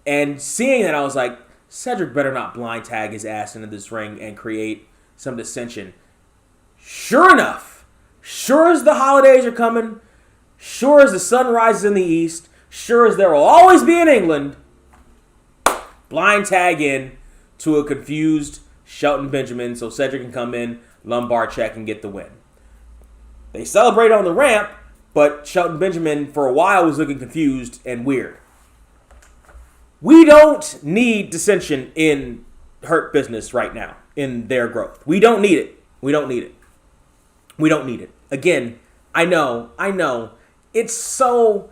And seeing that, I was like, Cedric better not blind tag his ass into this ring and create some dissension. Sure enough, sure as the holidays are coming, sure as the sun rises in the east, sure as there will always be in England, blind tag in to a confused Shelton Benjamin so Cedric can come in, lumbar check, and get the win. They celebrate on the ramp, but Shelton Benjamin for a while was looking confused and weird. We don't need dissension in Hurt Business right now in their growth. We don't need it. We don't need it. We don't need it. Again, I know. It's so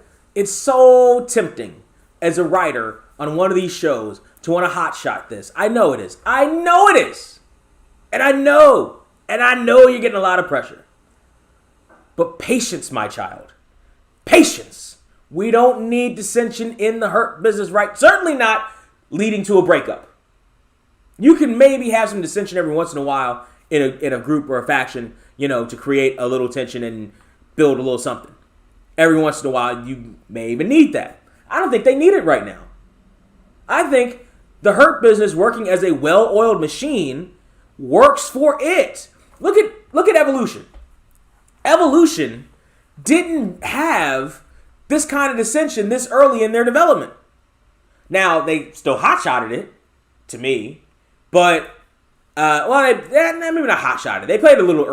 tempting as a writer on one of these shows to want to hotshot this. I know it is. And I know you're getting a lot of pressure. But patience, my child. Patience. We don't need dissension in the Hurt Business, right? Certainly not leading to a breakup. You can maybe have some dissension every once in a while in a group or a faction, to create a little tension and build a little something. Every once in a while, you may even need that. I don't think they need it right now. I think the Hurt Business working as a well-oiled machine works for it. Look at Evolution. Evolution didn't have this kind of dissension this early in their development. Now, they still hotshotted it, to me, but, maybe not hotshotted. They played it a little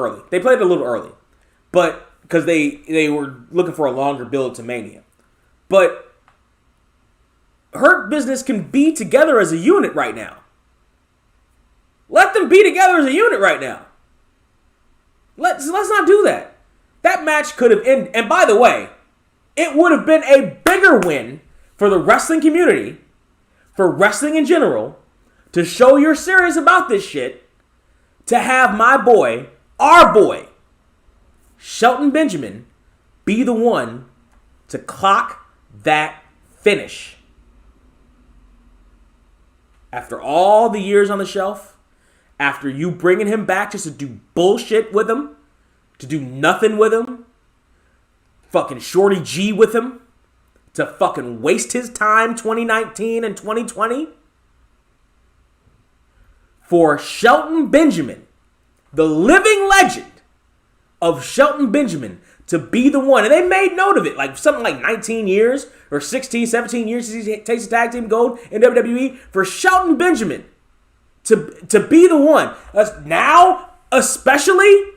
early. But, because they were looking for a longer build to Mania. But, Hurt Business can be together as a unit right now. Let them be together as a unit right now. Let's not do that. That match could have ended. And by the way, it would have been a bigger win for the wrestling community, for wrestling in general, to show you're serious about this shit, to have my boy, our boy, Shelton Benjamin, be the one to clock that finish. After all the years on the shelf, after you bringing him back just to do bullshit with him, to do nothing with him, fucking Shorty G with him, to fucking waste his time 2019 and 2020, for Shelton Benjamin, the living legend of Shelton Benjamin, to be the one. And they made note of it, like something like 19 years or 16, 17 years since he takes the tag team gold in WWE, for Shelton Benjamin to be the one. Now, especially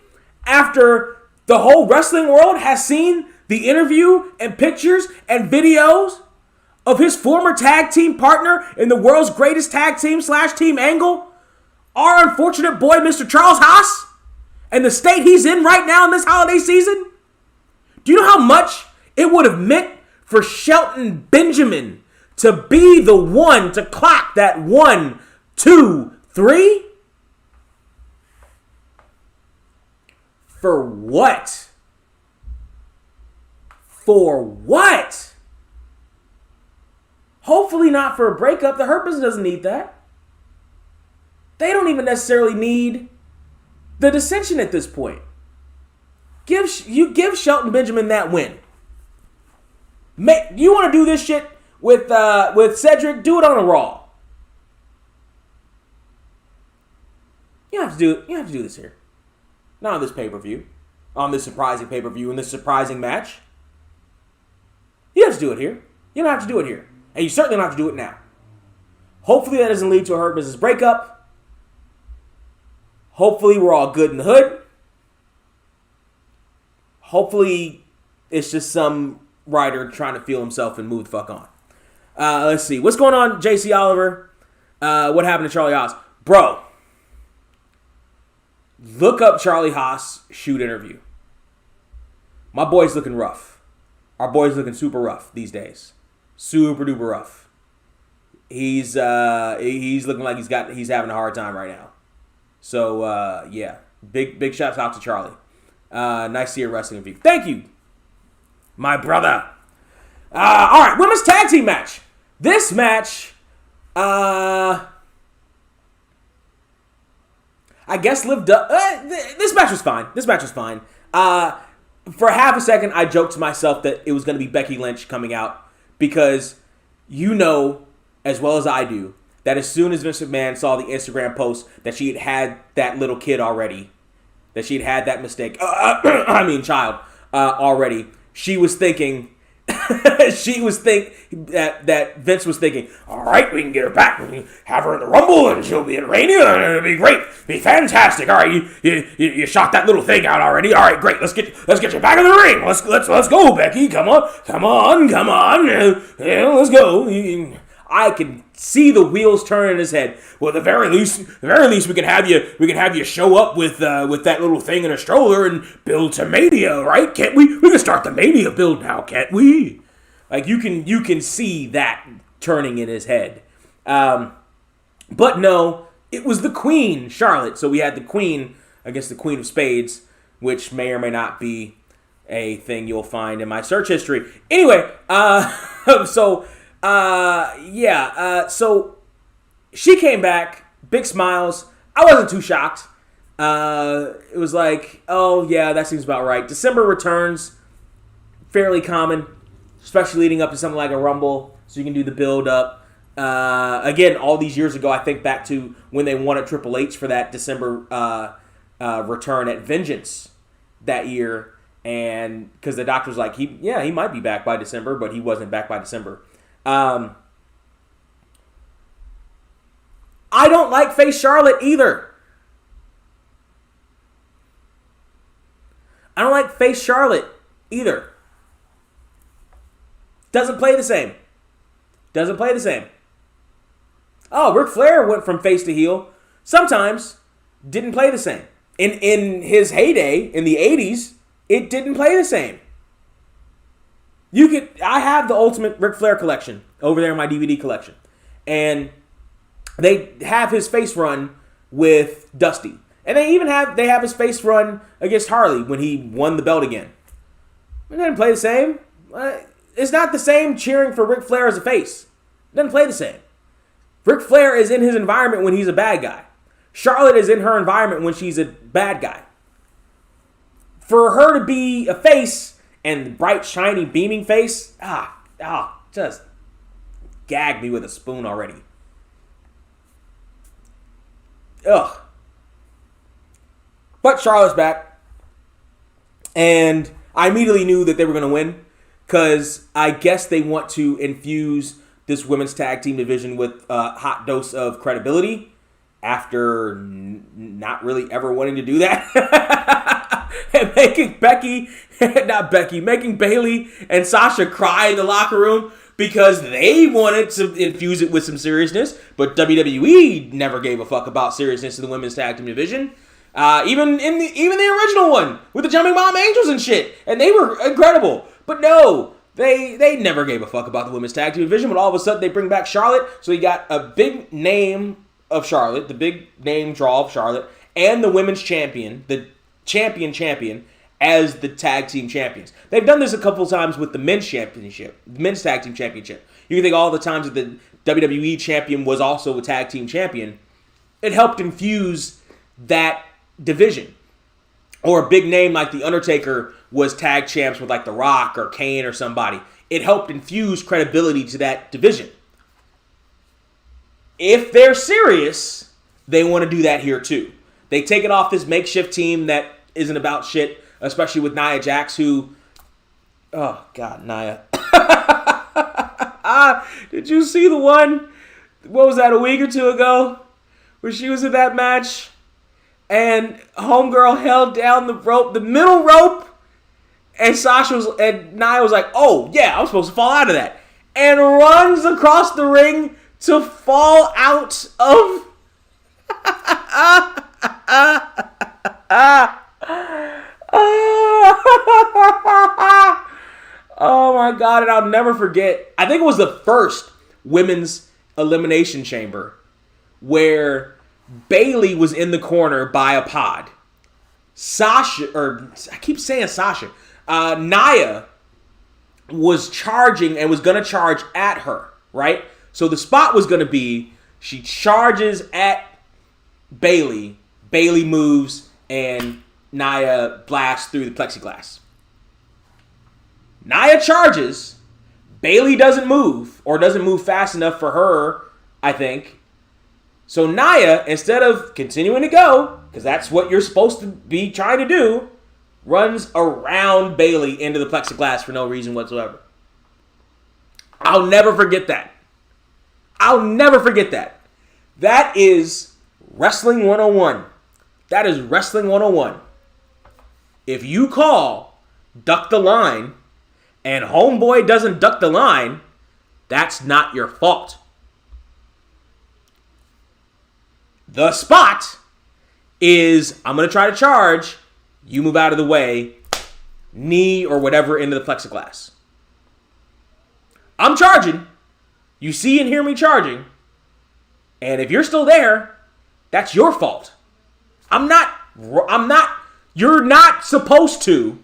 after the whole wrestling world has seen the interview and pictures and videos of his former tag team partner in the world's greatest tag team / team angle, our unfortunate boy, Mr. Charles Haas, and the state he's in right now in this holiday season. Do you know how much it would have meant for Shelton Benjamin to be the one to clock that 1, 2, 3? For what? For what? Hopefully not for a breakup. The Hurt Business doesn't need that. They don't even necessarily need the dissension at this point. Give Shelton Benjamin that win. You want to do this shit with Cedric? Do it on a Raw. You don't have to do this here. Not on this pay-per-view. On this surprising pay-per-view in this surprising match. You have to do it here. You don't have to do it here. And you certainly don't have to do it now. Hopefully that doesn't lead to a Hurt Business breakup. Hopefully we're all good in the hood. Hopefully it's just some writer trying to feel himself and move the fuck on. Let's see. What's going on, JC Oliver? What happened to Charlie Haas? Bro, look up Charlie Haas shoot interview. My boy's looking rough. Our boy's looking super rough these days. Super duper rough. He's looking like he's having a hard time right now. So yeah, big shouts out to Charlie. Nice to see your wrestling review. Thank you, my brother. All right, women's tag team match. This match, I guess lived up. This match was fine. For half a second, I joked to myself that it was going to be Becky Lynch coming out because you know as well as I do that as soon as Vince McMahon saw the Instagram post that she had that little kid already, that she'd had that mistake, child already, she was thinking, that Vince was thinking, all right, we can get her back, we can have her in the Rumble, and she'll be in Mania, and it'll be great, be fantastic. All right, you shot that little thing out already. All right, great. Let's get you back in the ring. Let's go, Becky. Come on. Let's go. I can see the wheels turning in his head. Well, at the very least, we can have you show up with that little thing in a stroller and build to Mania, right? Can't we? We can start the Mania build now, can't we? Like you can see that turning in his head. But no, it was the Queen, Charlotte. So we had the Queen against the Queen of Spades, which may or may not be a thing you'll find in my search history. Anyway, so she came back, big smiles. I wasn't too shocked. It was like, oh yeah, that seems about right. December returns, fairly common, especially leading up to something like a Rumble, so you can do the build up. Again, all these years ago, I think back to when they wanted Triple H for that December return at Vengeance that year, and because the doctor was like, he might be back by December, but he wasn't back by December. I don't like face Charlotte either. Doesn't play the same. Oh, Ric Flair went from face to heel. Sometimes didn't play the same. In his heyday, in the 80s, it didn't play the same. I have the Ultimate Ric Flair collection over there in my DVD collection. And they have his face run with Dusty. And they have his face run against Harley when he won the belt again. It doesn't play the same. It's not the same cheering for Ric Flair as a face. It doesn't play the same. Ric Flair is in his environment when he's a bad guy. Charlotte is in her environment when she's a bad guy. For her to be a face and bright, shiny, beaming face, just gag me with a spoon already. Ugh. But Charlotte's back. And I immediately knew that they were going to win, because I guess they want to infuse this women's tag team division with a hot dose of credibility after not really ever wanting to do that. And making Bayley and Sasha cry in the locker room because they wanted to infuse it with some seriousness, but WWE never gave a fuck about seriousness in the women's tag team division. Even the original one with the Jumping Bomb Angels and shit, and they were incredible. But no, they never gave a fuck about the women's tag team division. But all of a sudden they bring back Charlotte, so you got a big name of Charlotte, the big name draw of Charlotte, and the women's champion, the champion as the tag team champions. They've done this a couple times with the men's championship, the men's tag team championship. You can think all the times that the WWE champion was also a tag team champion. It helped infuse that division. Or a big name like The Undertaker was tag champs with like The Rock or Kane or somebody. It helped infuse credibility to that division. If they're serious, they want to do that here too. They take it off this makeshift team that isn't about shit, especially with Nia Jax, who... Oh, God, Nia. Did you see the one, what was that, a week or two ago, where she was in that match, and homegirl held down the rope, the middle rope, and Nia was like, oh, yeah, I'm supposed to fall out of that, and runs across the ring to fall out of... Oh my God, and I'll never forget, I think it was the first women's elimination chamber where Bayley was in the corner by a pod. Nia was charging and was going to charge at her, right? So the spot was going to be, she charges at Bayley, Bayley moves, and Nia blasts through the plexiglass. Nia charges, Bayley doesn't move, or doesn't move fast enough for her, I think, So Nia, instead of continuing to go, because that's what you're supposed to be trying to do, runs around Bayley into the plexiglass for no reason whatsoever. I'll never forget that. I'll never forget that. That is Wrestling 101. That is Wrestling 101. If you call duck the line and homeboy doesn't duck the line, that's not your fault. The spot is, I'm going to try to charge, you move out of the way, knee or whatever into the plexiglass. I'm charging. You see and hear me charging. And if you're still there, that's your fault. You're not supposed to.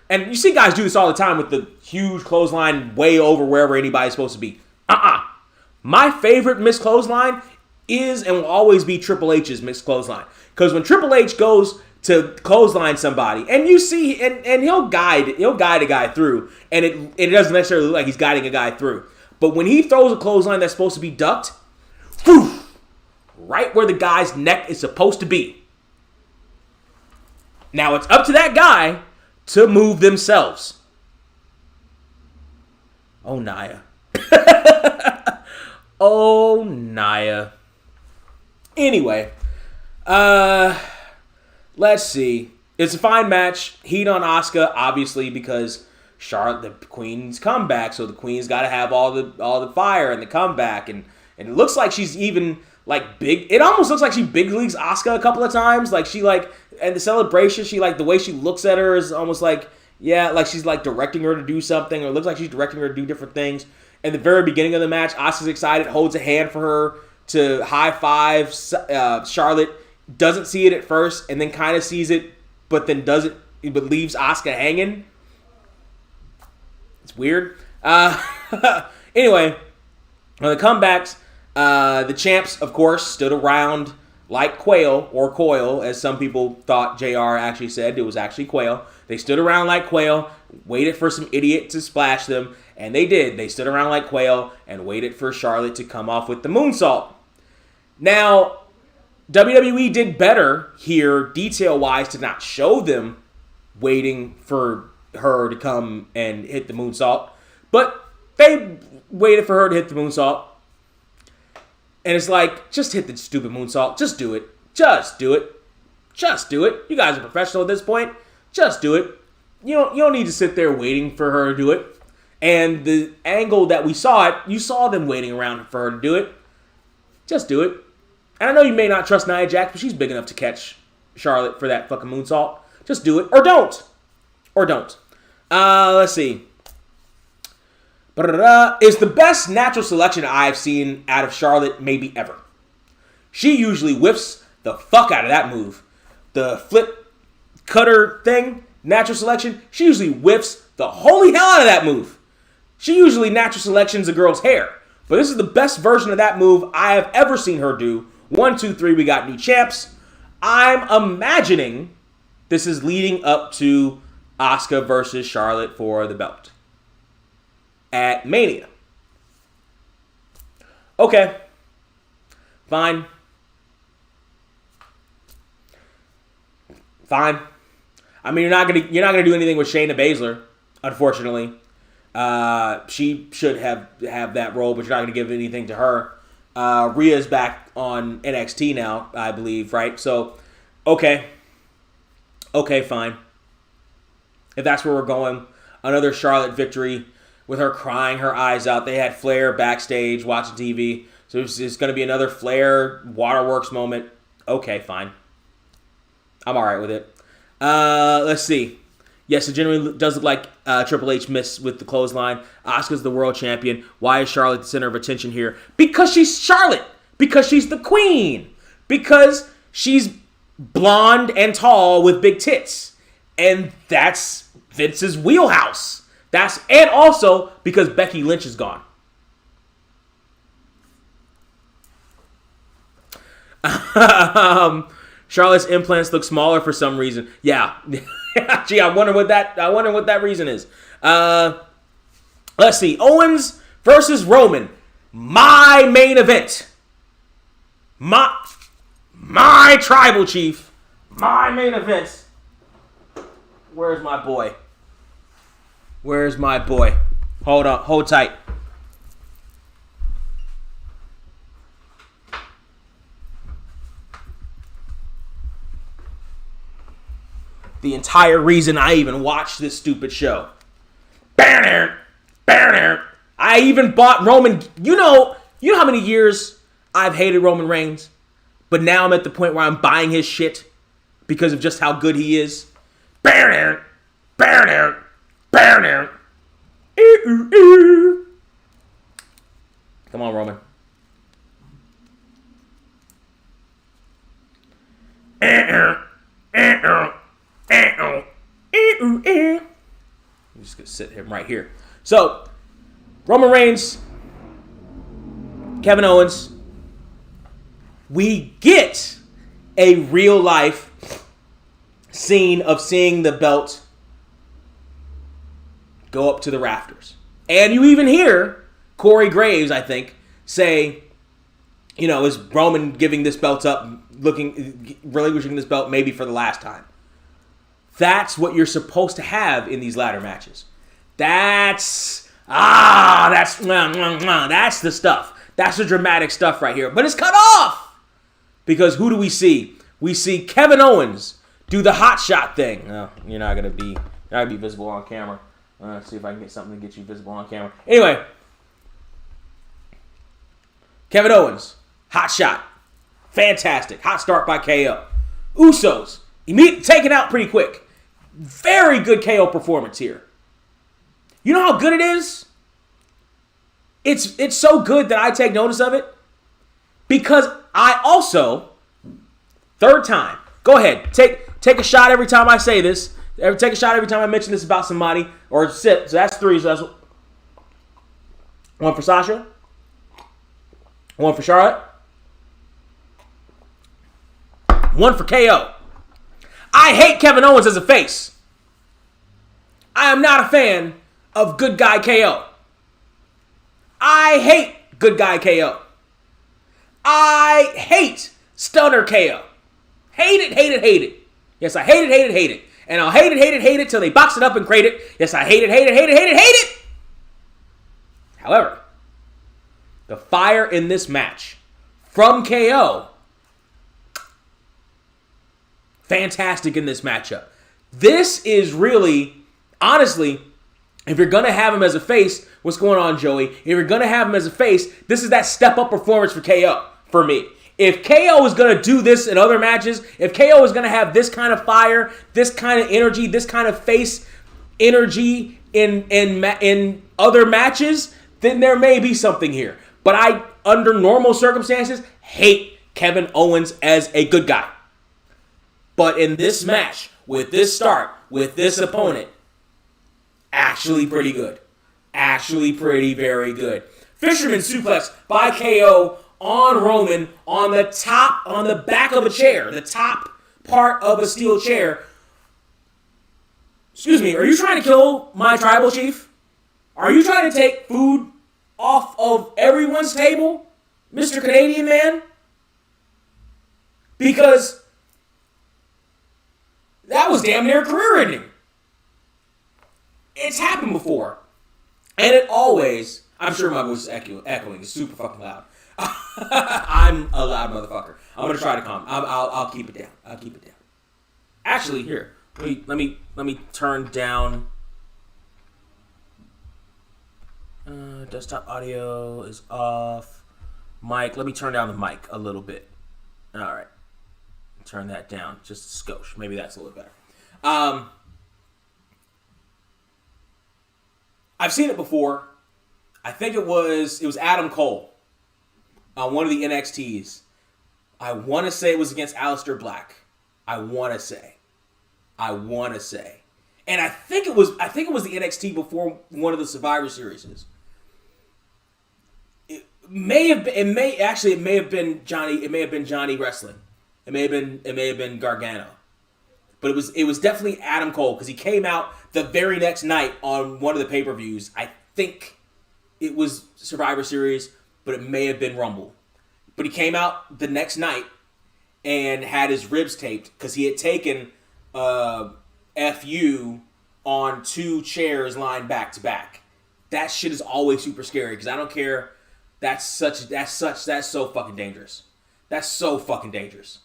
And you see guys do this all the time with the huge clothesline way over wherever anybody's supposed to be. My favorite missed clothesline is and will always be Triple H's missed clothesline. Because when Triple H goes to clothesline somebody, and you see, and he'll guide a guy through, and it doesn't necessarily look like he's guiding a guy through. But when he throws a clothesline that's supposed to be ducked, whew, right where the guy's neck is supposed to be. Now it's up to that guy to move themselves. Oh, Nia. Oh, Nia. Anyway, let's see. It's a fine match. Heat on Asuka, obviously, because Charlotte, the Queen's comeback, so the Queen's got to have all the fire and the comeback, and it looks like she's even like big. It almost looks like she big leagues Asuka a couple of times. Like she and the celebration, she the way she looks at her is almost like she's like directing her to do something, or it looks like she's directing her to do different things. In the very beginning of the match, Asuka's excited, holds a hand for her to high five. Charlotte doesn't see it at first, and then kind of sees it, but then doesn't, but leaves Asuka hanging. It's weird. Anyway, on the comebacks, the champs, of course, stood around like quail, or coil, as some people thought JR actually said. It was actually quail. They stood around like quail, waited for some idiot to splash them, and they did. They stood around like quail and waited for Charlotte to come off with the moonsault. Now, WWE did better here, detail-wise, to not show them waiting for her to come and hit the moonsault. But they waited for her to hit the moonsault. And it's like, just hit the stupid moonsault. Just do it. Just do it. Just do it. You guys are professional at this point. Just do it. You don't need to sit there waiting for her to do it. And the angle that we saw it, you saw them waiting around for her to do it. Just do it. And I know you may not trust Nia Jax, but she's big enough to catch Charlotte for that fucking moonsault. Just do it. Or don't. Or don't. Let's see. Is the best natural selection I've seen out of Charlotte maybe ever. She usually whiffs the fuck out of that move. The flip cutter thing, natural selection, she usually whiffs the holy hell out of that move. She usually natural selections a girl's hair. But this is the best version of that move I have ever seen her do. 1, 2, 3, we got new champs. I'm imagining this is leading up to Asuka versus Charlotte for the belt at Mania. Okay. Fine. Fine. I mean, you're not gonna do anything with Shayna Baszler, unfortunately. She should have that role, but you're not gonna give anything to her. Rhea's back on NXT now, I believe, right? So, okay, fine. If that's where we're going, another Charlotte victory with her crying her eyes out. They had Flair backstage watching TV, so it's going to be another Flair Waterworks moment. Okay, fine. I'm all right with it. Let's see. Yes, it generally does look like Triple H missed with the clothesline. Asuka's the world champion. Why is Charlotte the center of attention here? Because she's Charlotte. Because she's the queen. Because she's blonde and tall with big tits. And that's Vince's wheelhouse. And also because Becky Lynch is gone. Charlotte's implants look smaller for some reason. Yeah. Gee, I wonder what that reason is. Let's see. Owens versus Roman. My main event. my tribal chief, my main event. Where's my boy? Where's my boy? Hold on, hold tight. The entire reason I even watched this stupid show. I even bought Roman. You know how many years I've hated Roman Reigns, but now I'm at the point where I'm buying his shit because of just how good he is. Come on, Roman. I'm just gonna sit him right here. So, Roman Reigns, Kevin Owens. We get a real life scene of seeing the belt go up to the rafters. And you even hear Corey Graves, I think, say, is Roman giving this belt up, relinquishing this belt maybe for the last time. That's what you're supposed to have in these ladder matches. That's the stuff. That's the dramatic stuff right here. But it's cut off! Because who do we see? We see Kevin Owens do the hot shot thing. Oh, you're not gonna be visible on camera. Let's see if I can get something to get you visible on camera. Anyway, Kevin Owens, hot shot, fantastic, hot start by KO. Usos, taken out pretty quick. Very good KO performance here. You know how good it is? It's so good that I take notice of it because I also, third time, go ahead, take a shot every time I say this. Take a shot every time I mention this about somebody or sip. So that's 3. So that's 1 for Sasha, 1 for Charlotte, 1 for KO. I hate Kevin Owens as a face. I am not a fan of good guy KO. I hate good guy KO. I hate stunner KO. Hate it. Yes, I hate it. And I'll hate it till they box it up and crate it. Yes, I hate it. However, the fire in this match from KO, fantastic in this matchup. This is really, honestly, if you're going to have him as a face, what's going on, Joey? If you're going to have him as a face, this is that step-up performance for KO, for me. If KO is going to do this in other matches, if KO is going to have this kind of fire, this kind of energy, this kind of face energy in other matches, then there may be something here. But I, under normal circumstances, hate Kevin Owens as a good guy. But in this match, with this start, with this opponent, actually pretty good. Actually very good. Fisherman suplex by KO on Roman on the back of a chair, the top part of a steel chair. Excuse me, are you trying to kill my tribal chief? Are you trying to take food off of everyone's table, Mr. Canadian man? Because that was damn near career-ending. It's happened before. And it always, I'm sure my voice is echoing. It's super fucking loud. I'm a loud motherfucker. I'm gonna try to calm. I'll keep it down. Actually, here, let me turn down. Desktop audio is off. Mic. Let me turn down the mic a little bit. All right, turn that down just a skosh. Maybe that's a little better. I've seen it before. I think it was Adam Cole on one of the NXTs. I want to say it was against Aleister Black. I want to say. And I think it was the NXT before one of the Survivor Series. It may have been Johnny Wrestling. It may have been Gargano. But it was definitely Adam Cole because he came out the very next night on one of the pay-per-views. I think it was Survivor Series, but it may have been Rumble. But he came out the next night and had his ribs taped because he had taken FU on 2 chairs lined back to back. That shit is always super scary because I don't care. That's so fucking dangerous. That's so fucking dangerous.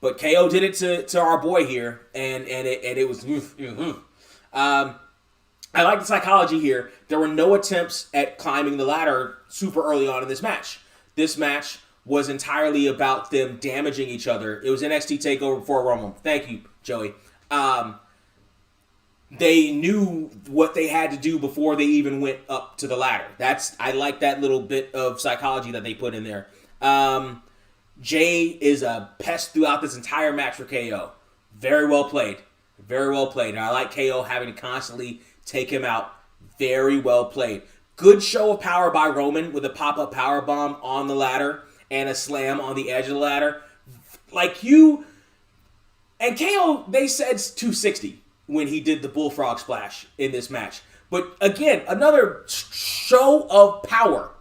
But KO did it to our boy here, and it was. I like the psychology here. There were no attempts at climbing the ladder super early on in this match. This match was entirely about them damaging each other. It was NXT TakeOver before Roman. Thank you, Joey. They knew what they had to do before they even went up to the ladder. I like that little bit of psychology that they put in there. Jay is a pest throughout this entire match for KO. Very well played. Very well played. And I like KO having to constantly take him out. Very well played. Good show of power by Roman with a pop-up powerbomb on the ladder and a slam on the edge of the ladder. And KO, they said 260 when he did the bullfrog splash in this match. But again, another show of power,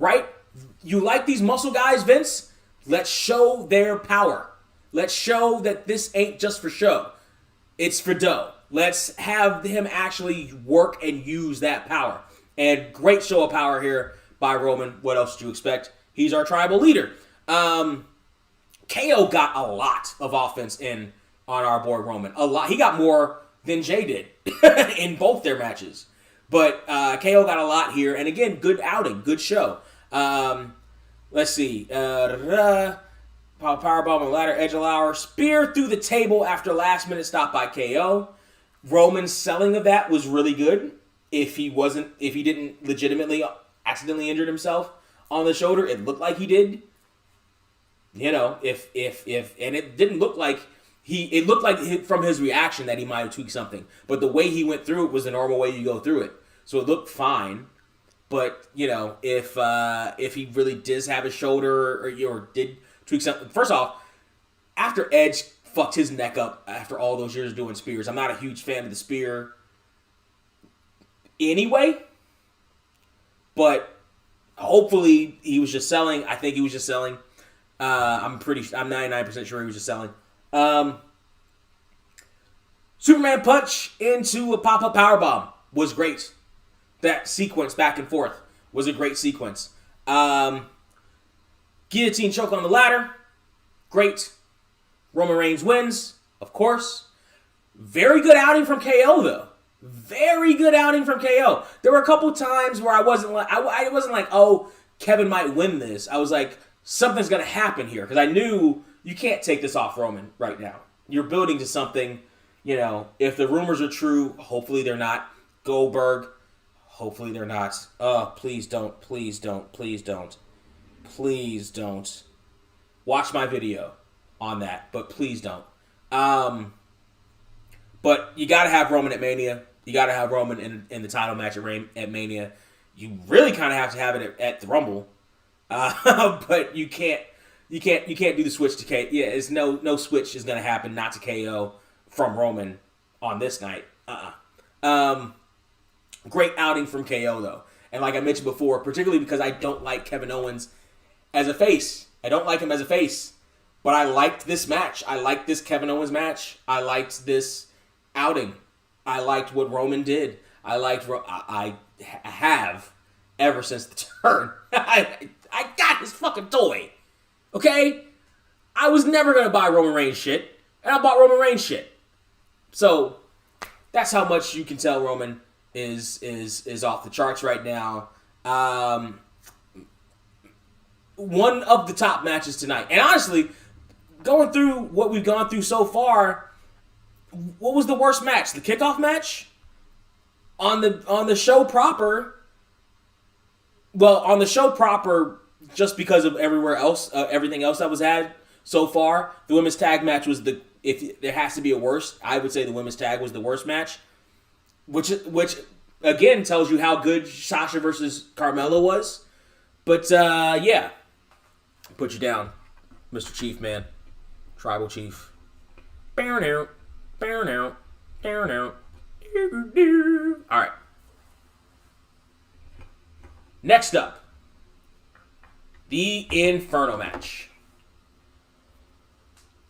right? You like these muscle guys, Vince? Let's show their power. Let's show that this ain't just for show. It's for dough. Let's have him actually work and use that power. And great show of power here by Roman. What else did you expect? He's our tribal leader. KO got a lot of offense in on our boy Roman. A lot. He got more than Jay did in both their matches. But KO got a lot here. And again, good outing. Good show. Let's see. Powerbomb on ladder, edge of ladder. Spear through the table after last minute stop by KO. Roman's selling of that was really good. If he didn't legitimately accidentally injured himself on the shoulder, it looked like he did. You know, and it didn't look like it looked like from his reaction that he might have tweaked something. But the way he went through it was the normal way you go through it. So it looked fine. But, you know, if he really did have a shoulder or did tweak something. First off, after Edge fucked his neck up after all those years doing spears, I'm not a huge fan of the spear anyway. But hopefully he was just selling. I think he was just selling. I'm 99% sure he was just selling. Superman punch into a pop-up powerbomb was great. That sequence back and forth was a great sequence. Guillotine choke on the ladder. Great. Roman Reigns wins, of course. Very good outing from KO, though. Very good outing from KO. There were a couple times where I wasn't like, oh, Kevin might win this. I was like, something's going to happen here. Because I knew you can't take this off Roman right now. You're building to something, you know, if the rumors are true, hopefully they're not. Goldberg, hopefully they're not. Please don't, please don't, please don't. Please don't. Watch my video on that, but please don't. But you got to have Roman at Mania. You got to have Roman in the title match at Mania. You really kind of have to have it at the Rumble. But you can't do the switch to KO. Yeah, it's no switch is going to happen not to KO from Roman on this night. Great outing from KO, though. And like I mentioned before, particularly because I don't like Kevin Owens as a face. I don't like him as a face. But I liked this match. I liked this Kevin Owens match. I liked this outing. I liked what Roman did. I have ever since the turn. I got his fucking toy. Okay? I was never going to buy Roman Reigns shit. And I bought Roman Reigns shit. So, that's how much you can tell Roman is off the charts right now. One of the top matches tonight. And honestly, going through what we've gone through so far, what was the worst match? The kickoff match? On the show proper, well, on the show proper, just because of everything else that was had so far, the women's tag match was if there has to be a worst, I would say the women's tag was the worst match, which again tells you how good Sasha versus Carmela was. But yeah, put you down, Mr. Chief, man, Tribal Chief. All right. Next up, The Inferno Match.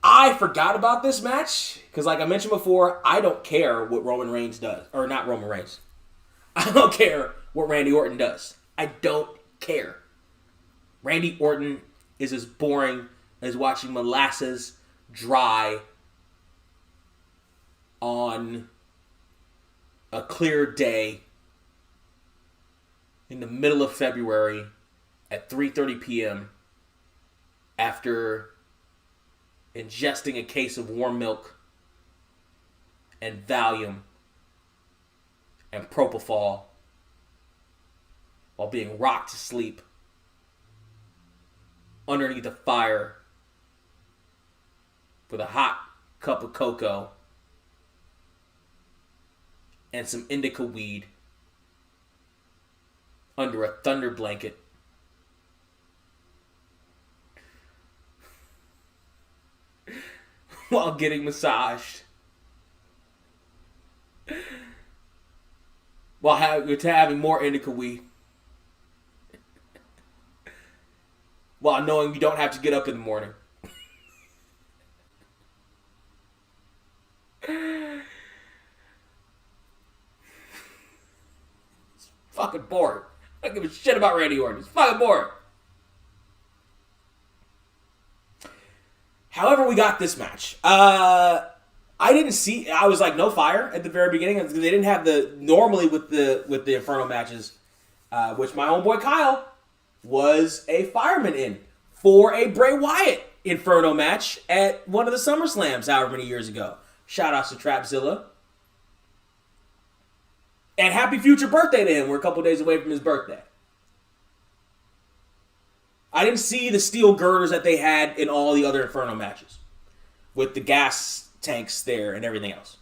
I forgot about this match because, like I mentioned before, I don't care what Roman Reigns does. Or not Roman Reigns. I don't care what Randy Orton does. I don't care. Randy Orton is as boring as watching molasses dry on a clear day in the middle of February at 3:30 p.m. after ingesting a case of warm milk and Valium and Propofol while being rocked to sleep underneath a fire with a hot cup of cocoa and some indica weed under a thunder blanket. While getting massaged. While having more indica weed. While knowing you don't have to get up in the morning. It's fucking boring. I don't give a shit about Randy Orton. It's fucking boring. However, we got this match. I was like no fire at the very beginning. They didn't have normally with the Inferno matches, which my own boy Kyle was a fireman in for a Bray Wyatt Inferno match at one of the SummerSlams however many years ago. Shout out to Trapzilla. And happy future birthday to him. We're a couple days away from his birthday. I didn't see the steel girders that they had in all the other Inferno matches with the gas tanks there and everything else.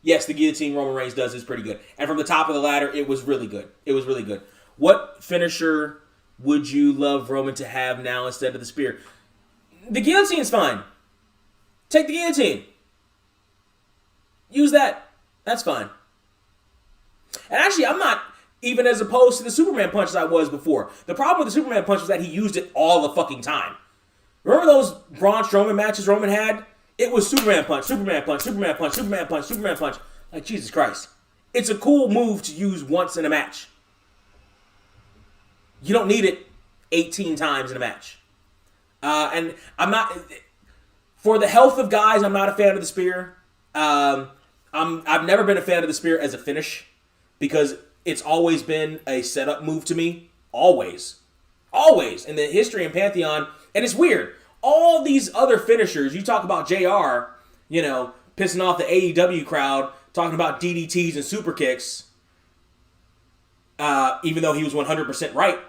Yes, the guillotine Roman Reigns does is pretty good. And from the top of the ladder, it was really good. It was really good. What finisher would you love Roman to have now instead of the spear? The guillotine's fine. Take the guillotine. Use that. That's fine. And actually, I'm not even as opposed to the Superman punch as I was before. The problem with the Superman punch was that he used it all the fucking time. Remember those Braun Strowman matches Roman had? It was Superman punch, Superman punch, Superman punch, Superman punch, Superman punch. Like, Jesus Christ. It's a cool move to use once in a match. You don't need it 18 times in a match. And I'm not... For the health of guys, I'm not a fan of the spear. I've never been a fan of the spear as a finish because it's always been a setup move to me. Always. Always. In the history and Pantheon. And it's weird. All these other finishers, you talk about JR, pissing off the AEW crowd, talking about DDTs and super kicks, even though he was 100% right.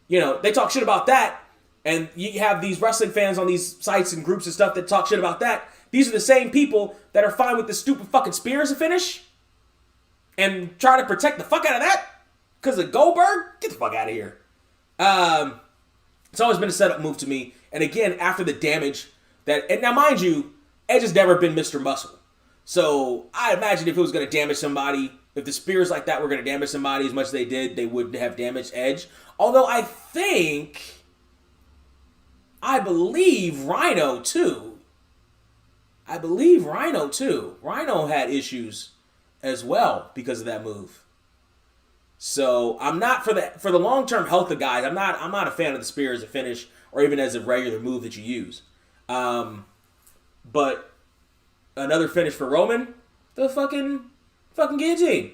They talk shit about that. And you have these wrestling fans on these sites and groups and stuff that talk shit about that. These are the same people that are fine with the stupid fucking spear as a finish and try to protect the fuck out of that because of Goldberg. Get the fuck out of here. It's always been a setup move to me. And again, after the damage and now mind you, Edge has never been Mr. Muscle. So I imagine if it was going to damage somebody, if the spears like that were going to damage somebody as much as they did, they wouldn't have damaged Edge. Although I believe Rhino too. Rhino had issues as well because of that move. So I'm not for the long-term health of guys. I'm not a fan of the spear as a finish or even as a regular move that you use. But another finish for Roman, the fucking guillotine.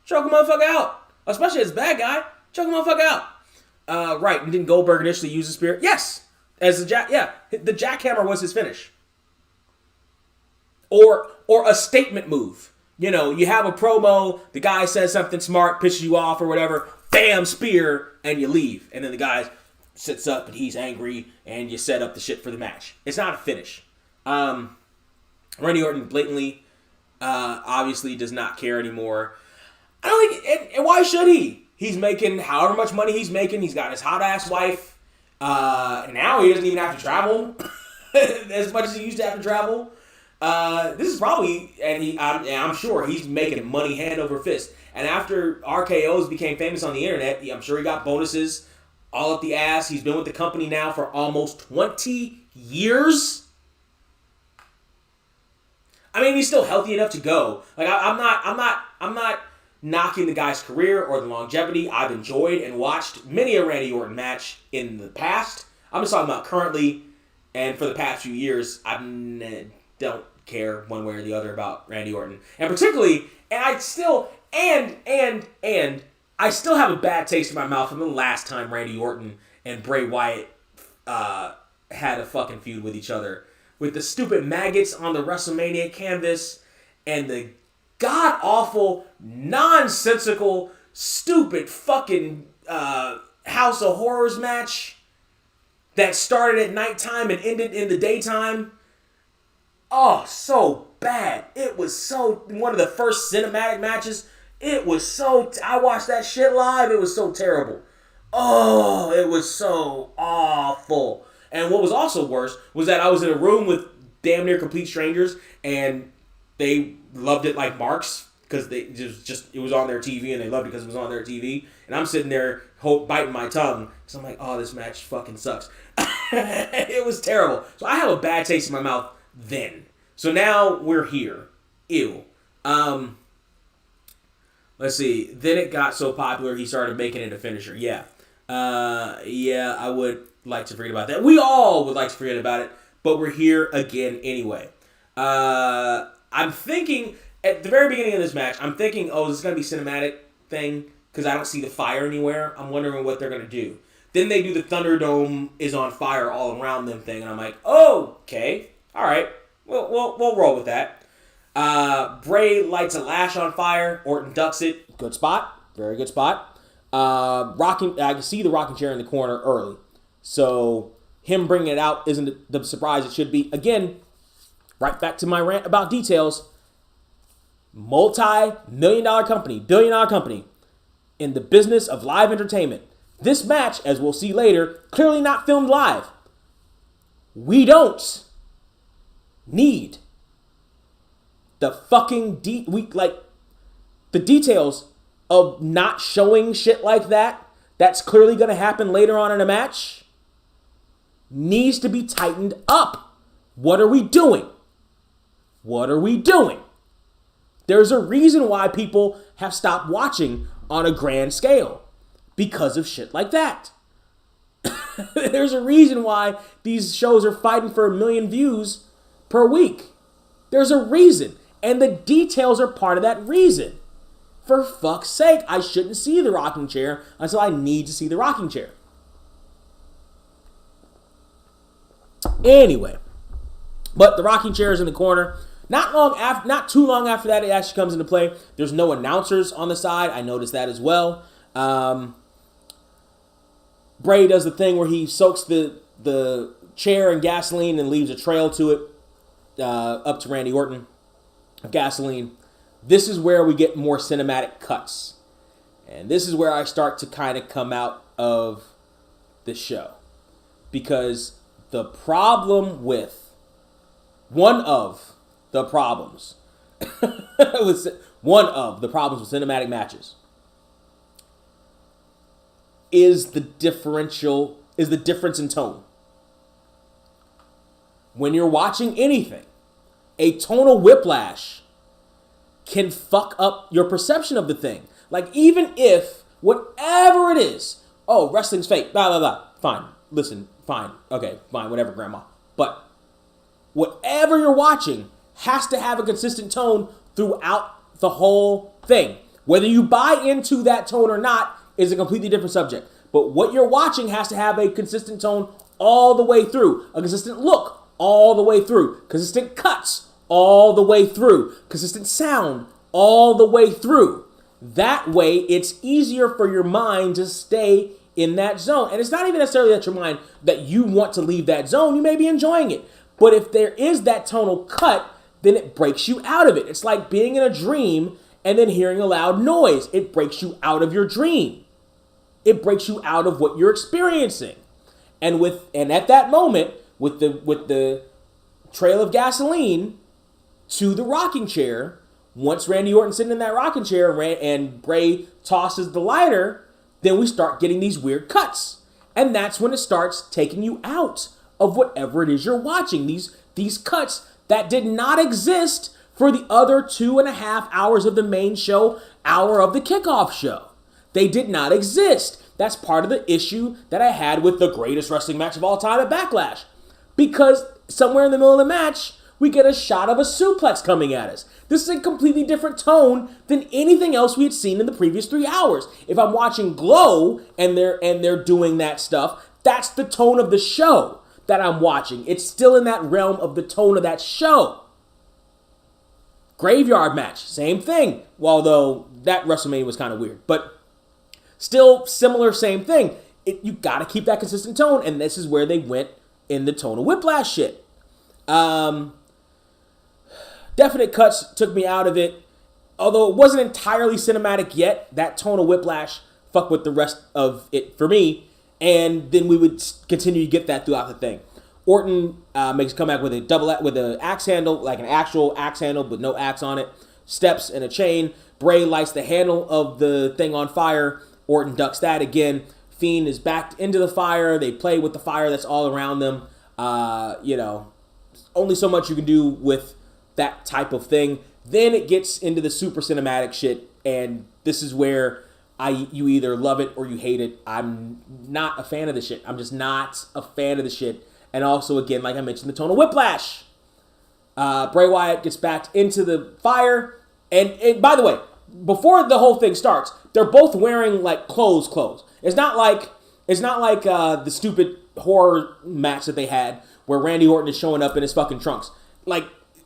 Choke a motherfucker out. Especially as a bad guy. Choke a motherfucker out. Right, and didn't Goldberg initially use the spear? Yes. As the jackhammer was his finish. Or a statement move. You have a promo, the guy says something smart, pisses you off or whatever, bam, spear, and you leave. And then the guy sits up and he's angry and you set up the shit for the match. It's not a finish. Randy Orton blatantly, obviously does not care anymore. I don't think, and why should he? He's making however much money he's making. He's got his hot-ass wife. Now he doesn't even have to travel as much as he used to have to travel. This is probably, and I'm sure he's making money hand over fist. And after RKO's became famous on the internet, I'm sure he got bonuses all up the ass. He's been with the company now for almost 20 years. I mean, he's still healthy enough to go. Like, I'm not knocking the guy's career or the longevity. I've enjoyed and watched many a Randy Orton match in the past. I'm just talking about currently and for the past few years. I don't care one way or the other about Randy Orton. And particularly, and I still, I still have a bad taste in my mouth from the last time Randy Orton and Bray Wyatt had a fucking feud with each other. With the stupid maggots on the WrestleMania canvas and the god-awful, nonsensical, stupid fucking House of Horrors match that started at nighttime and ended in the daytime. Oh, so bad. It was so, one of the first cinematic matches. It was so, I watched that shit live. It was so terrible. Oh, it was so awful. And what was also worse was that I was in a room with damn near complete strangers, and they loved it like marks because they just it was on their TV, and they loved it because it was on their TV. And I'm sitting there biting my tongue because I'm like, oh, this match fucking sucks. It was terrible. So I have a bad taste in my mouth then. So now we're here. Ew. Let's see. Then it got so popular he started making it a finisher. Yeah. Yeah, I would like to forget about that. We all would like to forget about it, but we're here again anyway. I'm thinking, at the very beginning of this match, I'm thinking, oh, is this going to be a cinematic thing? Because I don't see the fire anywhere. I'm wondering what they're going to do. Then they do the Thunderdome is on fire all around them thing, and I'm like, oh, okay. All right. We'll roll with that. Bray lights a lash on fire. Orton ducks it. Good spot. Very good spot. I can see the rocking chair in the corner early. So him bringing it out isn't the surprise it should be. Again, right back to my rant about details. Multi-million-dollar company, billion-dollar company in the business of live entertainment. This match, as we'll see later, clearly not filmed live. We don't need the fucking the details of not showing shit like that. That's clearly going to happen later on in a match. Needs to be tightened up. What are we doing? What are we doing? There's a reason why people have stopped watching on a grand scale. Because of shit like that. There's a reason why these shows are fighting for 1 million views per week. There's a reason. And the details are part of that reason. For fuck's sake, I shouldn't see the rocking chair until I need to see the rocking chair. Anyway, but the rocking chair is in the corner. Not too long after that, it actually comes into play. There's no announcers on the side. I noticed that as well. Bray does the thing where he soaks the chair in gasoline and leaves a trail to it up to Randy Orton of gasoline. This is where we get more cinematic cuts. And this is where I start to kind of come out of the show. Because the problem with one of the problems with cinematic matches is the difference in tone. When you're watching anything, a tonal whiplash can fuck up your perception of the thing. Like, even if whatever it is, oh, wrestling's fake, blah, blah, blah. Fine. Listen, fine. Okay, fine, whatever, grandma. But whatever you're watching has to have a consistent tone throughout the whole thing. Whether you buy into that tone or not is a completely different subject. But what you're watching has to have a consistent tone all the way through. A consistent look all the way through. Consistent cuts all the way through. Consistent sound all the way through. That way, it's easier for your mind to stay in that zone. And it's not even necessarily that your mind, that you want to leave that zone. You may be enjoying it. But if there is that tonal cut, then it breaks you out of it. It's like being in a dream and then hearing a loud noise. It breaks you out of your dream. It breaks you out of what you're experiencing. And at that moment, with the trail of gasoline to the rocking chair, once Randy Orton's sitting in that rocking chair and Bray tosses the lighter, then we start getting these weird cuts. And that's when it starts taking you out of whatever it is you're watching. These cuts that did not exist for the other 2.5 hours of the main show, hour of the kickoff show. They did not exist. That's part of the issue that I had with the greatest wrestling match of all time at Backlash. Because somewhere in the middle of the match, we get a shot of a suplex coming at us. This is a completely different tone than anything else we had seen in the previous 3 hours. If I'm watching Glow and they're doing that stuff, that's the tone of the show that I'm watching. It's still in that realm of the tone of that show. Graveyard match, same thing. Although that WrestleMania was kind of weird, but still similar, same thing. You got to keep that consistent tone, and this is where they went in the tone of Whiplash shit. Definite cuts took me out of it. Although it wasn't entirely cinematic yet, that tone of Whiplash fucked with the rest of it for me. And then we would continue to get that throughout the thing. Orton makes a comeback with an axe handle, like an actual axe handle, but no axe on it. Steps and a chain. Bray lights the handle of the thing on fire. Orton ducks that again. Fiend is backed into the fire. They play with the fire that's all around them. Only so much you can do with that type of thing. Then it gets into the super cinematic shit, and this is where you either love it or you hate it. I'm not a fan of the shit. I'm just not a fan of the shit. And also, again, like I mentioned, the tone of Whiplash. Bray Wyatt gets backed into the fire. And by the way, before the whole thing starts, they're both wearing like clothes. It's not like the stupid horror match that they had where Randy Orton is showing up in his fucking trunks. Like,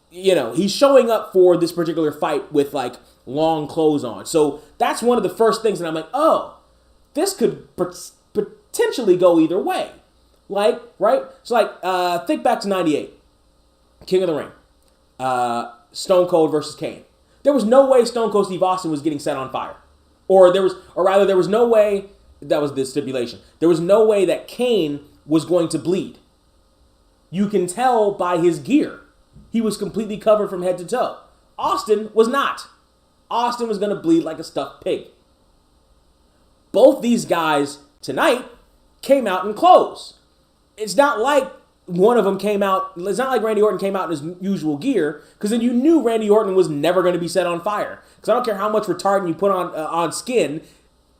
he's showing up for this particular fight with like long clothes on. So that's one of the first things that I'm like, oh, this could potentially go either way. Like, right? So like, think back to 98. King of the Ring. Stone Cold versus Kane. There was no way Stone Cold Steve Austin was getting set on fire. Or there was no way, that was the stipulation. There was no way that Kane was going to bleed. You can tell by his gear. He was completely covered from head to toe. Austin was not. Austin was going to bleed like a stuffed pig. Both these guys tonight came out in clothes. It's not like one of them came out, it's not like Randy Orton came out in his usual gear, because then you knew Randy Orton was never going to be set on fire. Because I don't care how much retardant you put on skin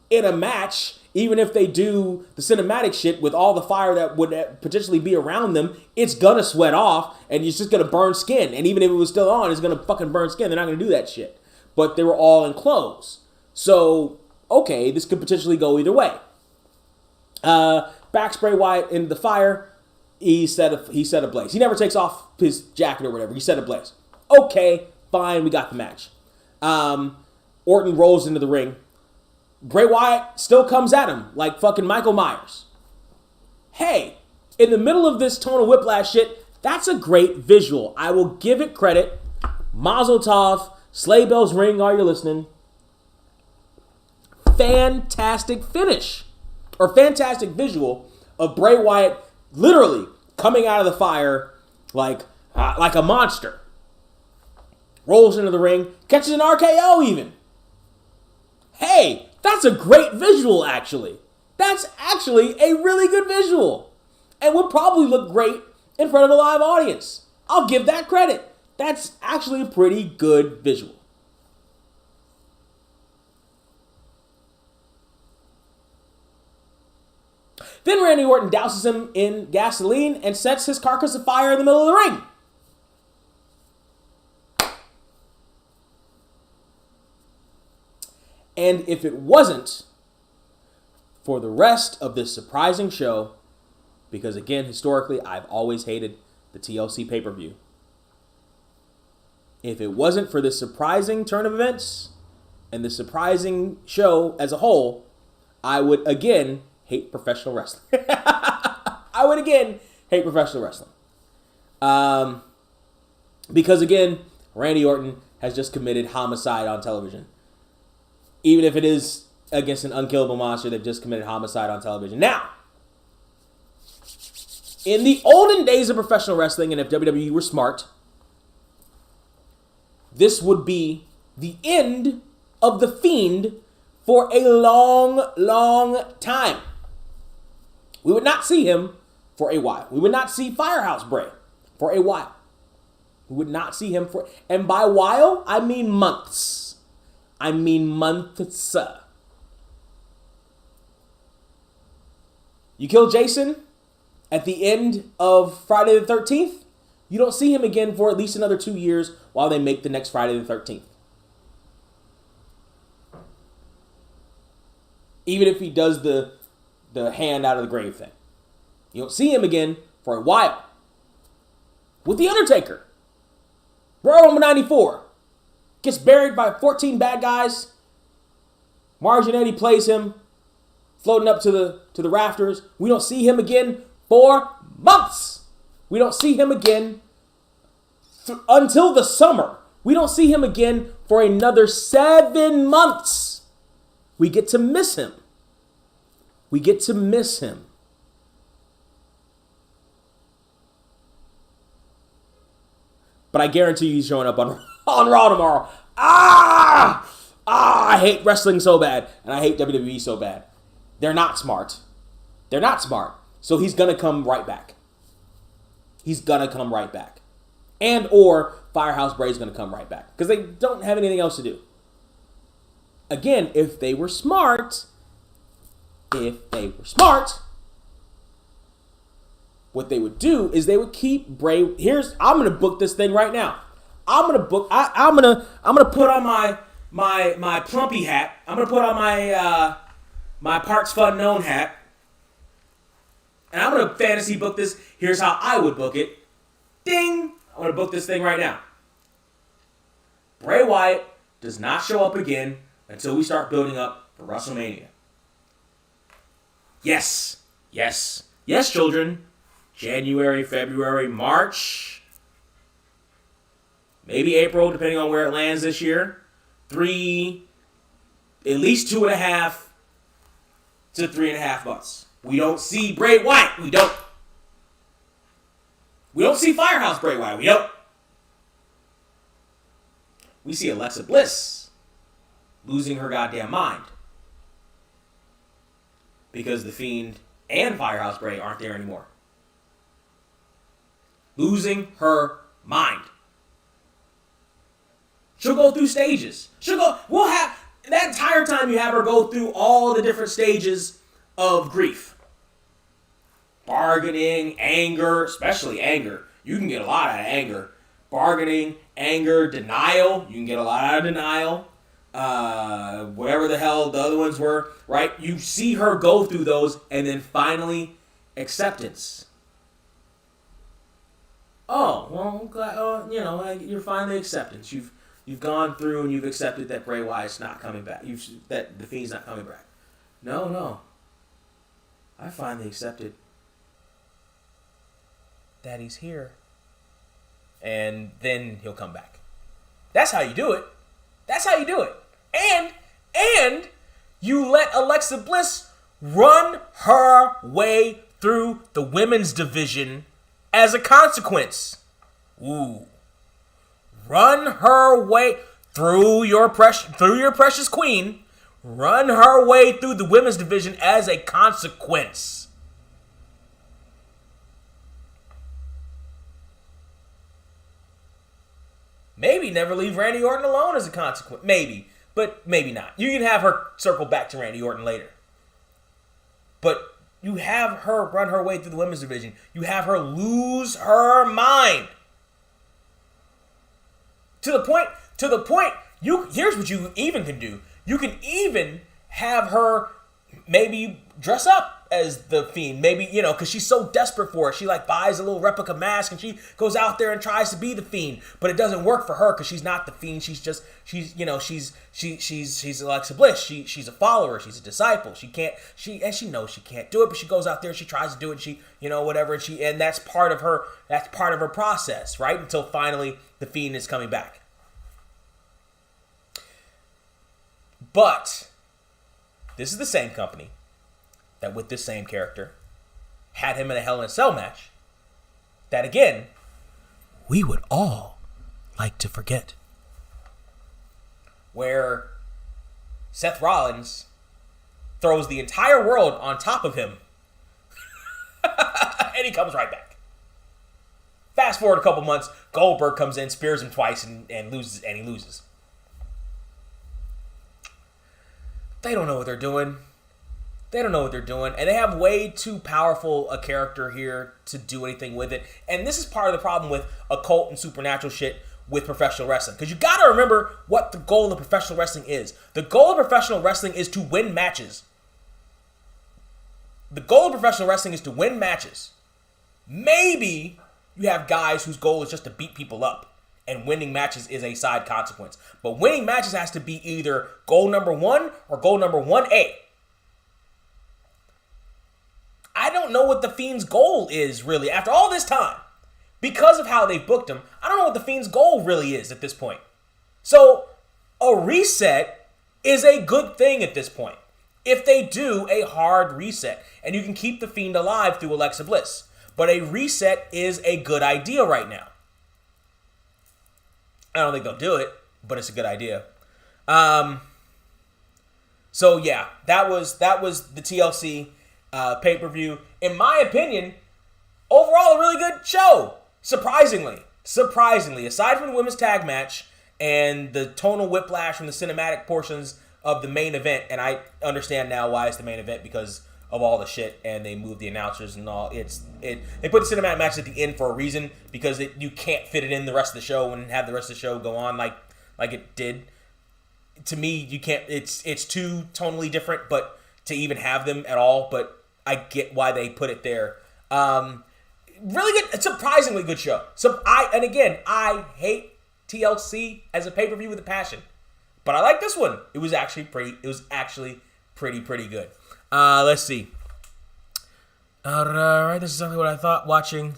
in a match, even if they do the cinematic shit with all the fire that would potentially be around them, it's going to sweat off, and it's just going to burn skin. And even if it was still on, it's going to fucking burn skin. They're not going to do that shit. But they were all in clothes. So, okay, this could potentially go either way. Backs Bray Wyatt into the fire. He set ablaze. He never takes off his jacket or whatever. He set ablaze. Okay, fine, we got the match. Orton rolls into the ring. Bray Wyatt still comes at him like fucking Michael Myers. Hey, in the middle of this tone of Whiplash shit, that's a great visual. I will give it credit. Mazel tov. Sleigh bells ring, are you listening? Fantastic finish. Or fantastic visual of Bray Wyatt literally coming out of the fire like a monster. Rolls into the ring, catches an RKO even. Hey, that's a great visual, actually. That's actually a really good visual. And would probably look great in front of a live audience. I'll give that credit. That's actually a pretty good visual. Then Randy Orton douses him in gasoline and sets his carcass afire in the middle of the ring. And if it wasn't for the rest of this surprising show, because again, historically, I've always hated the TLC pay-per-view. If it wasn't for this surprising turn of events and the surprising show as a whole, I would again hate professional wrestling. I would again hate professional wrestling. Because again, Randy Orton has just committed homicide on television. Even if it is against an unkillable monster, they've just committed homicide on television. Now, in the olden days of professional wrestling, and if WWE were smart, this would be the end of The Fiend for a long, long time. We would not see him for a while. We would not see Firehouse Bray for a while. We would not see him for, and by while, I mean months. I mean months. You kill Jason at the end of Friday the 13th, you don't see him again for at least another 2 years while they make the next Friday the 13th. Even if he does the hand out of the grave thing. You don't see him again for a while. With The Undertaker, Royal Rumble 94, gets buried by 14 bad guys. Marginetti plays him, floating up to the rafters. We don't see him again for months. We don't see him again until the summer. We don't see him again for another 7 months. We get to miss him. We get to miss him. But I guarantee you he's showing up on Raw tomorrow. I hate wrestling so bad. And I hate WWE so bad. They're not smart. They're not smart. So he's going to come right back. He's going to come right back. And or Firehouse Bray's going to come right back. Because they don't have anything else to do. Again, if they were smart, what they would do is they would keep Bray. I'm going to book this thing right now. I'm going to put on my plumpy hat. I'm going to put on my Parks Fun Known hat. And I'm going to fantasy book this. Here's how I would book it. Ding! I'm going to book this thing right now. Bray Wyatt does not show up again until we start building up for WrestleMania. Yes, children. January, February, March. Maybe April, depending on where it lands this year. At least 2.5 to 3.5 months. We don't see Bray Wyatt. We don't see Firehouse Bray Wyatt. We don't. We see Alexa Bliss losing her goddamn mind. Because The Fiend and Firehouse Bray aren't there anymore. Losing her mind. She'll go through stages. We'll have, that entire time you have her go through all the different stages of grief. Bargaining, anger, especially anger. You can get a lot out of anger. Bargaining, anger, denial. You can get a lot out of denial. Whatever the hell the other ones were, right? You see her go through those, and then finally, acceptance. Oh, well, you're finally acceptance. You've gone through and you've accepted that Bray Wyatt's not coming back. That the Fiend's not coming back. No. I finally accepted that he's here. And then he'll come back. That's how you do it. And you let Alexa Bliss run her way through the women's division as a consequence. Ooh. Run her way through your precious queen. Run her way through the women's division as a consequence. Maybe never leave Randy Orton alone as a consequence. Maybe, but maybe not. You can have her circle back to Randy Orton later. But you have her run her way through the women's division. You have her lose her mind. To the point, here's what you even can do. You can even have her maybe dress up as the Fiend. Maybe, because she's so desperate for it. She buys a little replica mask and she goes out there and tries to be the Fiend. But it doesn't work for her because she's not the Fiend. She's Alexa Bliss. She's a follower. She's a disciple. She knows she can't do it, but she goes out there and she tries to do it. And that's part of her process, right? Until finally the Fiend is coming back. But this is the same company that with this same character had him in a Hell in a Cell match that, again, we would all like to forget. Where Seth Rollins throws the entire world on top of him And he comes right back. Fast forward a couple months, Goldberg comes in, spears him twice, and loses, and he loses. They don't know what they're doing. They don't know what they're doing, and they have way too powerful a character here to do anything with it. And this is part of the problem with occult and supernatural shit with professional wrestling. Because you got to remember what the goal of professional wrestling is. The goal of professional wrestling is to win matches. The goal of professional wrestling is to win matches. Maybe you have guys whose goal is just to beat people up, and winning matches is a side consequence. But winning matches has to be either goal number 1 or goal number 1A. I don't know what The Fiend's goal is, really, after all this time. Because of how they've booked him, I don't know what The Fiend's goal really is at this point. So, a reset is a good thing at this point. If they do a hard reset, and you can keep The Fiend alive through Alexa Bliss. But a reset is a good idea right now. I don't think they'll do it, but it's a good idea. So yeah, that was the TLC pay-per-view. In my opinion, overall a really good show. Surprisingly, aside from the women's tag match and the tonal whiplash from the cinematic portions of the main event, and I understand now why it's the main event because of all the shit, and they moved the announcers and all. They put the cinematic match at the end for a reason because you can't fit it in the rest of the show and have the rest of the show go on like it did. To me, you can't. It's too tonally different, but to even have them at all. But I get why they put it there. Really good, a surprisingly good show. I hate TLC as a pay-per-view with a passion, but I like this one. It was actually pretty pretty good. Let's see. Alright, this is exactly what I thought. Watching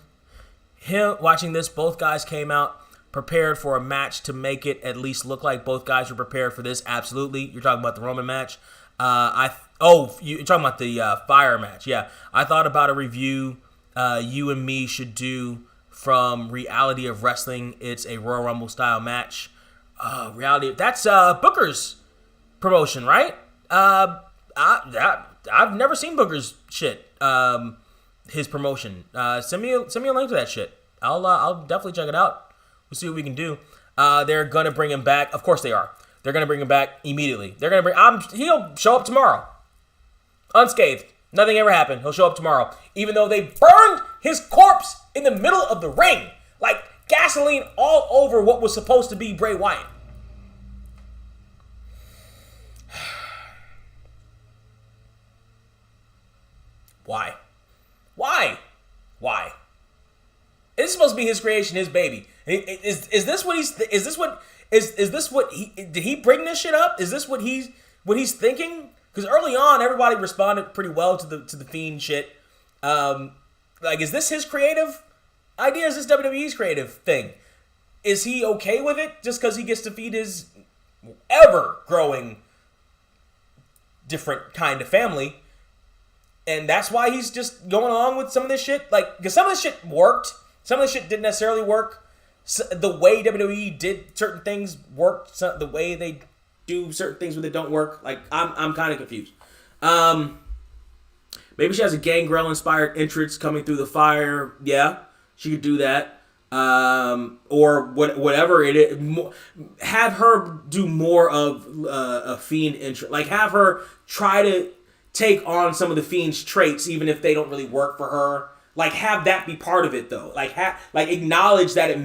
this, both guys came out prepared for a match to make it at least look like both guys were prepared for this. Absolutely. You're talking about the Roman match. You're talking about the Fire match. Yeah, I thought about a review you and me should do from Reality of Wrestling. It's a Royal Rumble style match. That's Booker's promotion, right? I've never seen Booker's shit. His promotion. Send me a link to that shit. I'll definitely check it out. We'll see what we can do. They're gonna bring him back. Of course they are. They're gonna bring him back immediately. He'll show up tomorrow, unscathed. Nothing ever happened. He'll show up tomorrow, even though they burned his corpse in the middle of the ring, like gasoline all over what was supposed to be Bray Wyatt. Why? It's supposed to be his creation, his baby. Is this what did he bring this shit up? Is this what he's thinking? Because early on, everybody responded pretty well to the Fiend shit. Is this his creative idea? Is this WWE's creative thing? Is he okay with it just because he gets to feed his ever-growing different kind of family? And that's why he's just going along with some of this shit. Because some of this shit worked. Some of this shit didn't necessarily work. So the way WWE did certain things worked. The way they do certain things when they don't work. I'm kind of confused. Maybe she has a Gangrel-inspired entrance coming through the fire. Yeah, she could do that. Or whatever it is. Have her do more of a Fiend entrance. Have her try to take on some of the Fiend's traits, even if they don't really work for her. Have that be part of it, though. Acknowledge that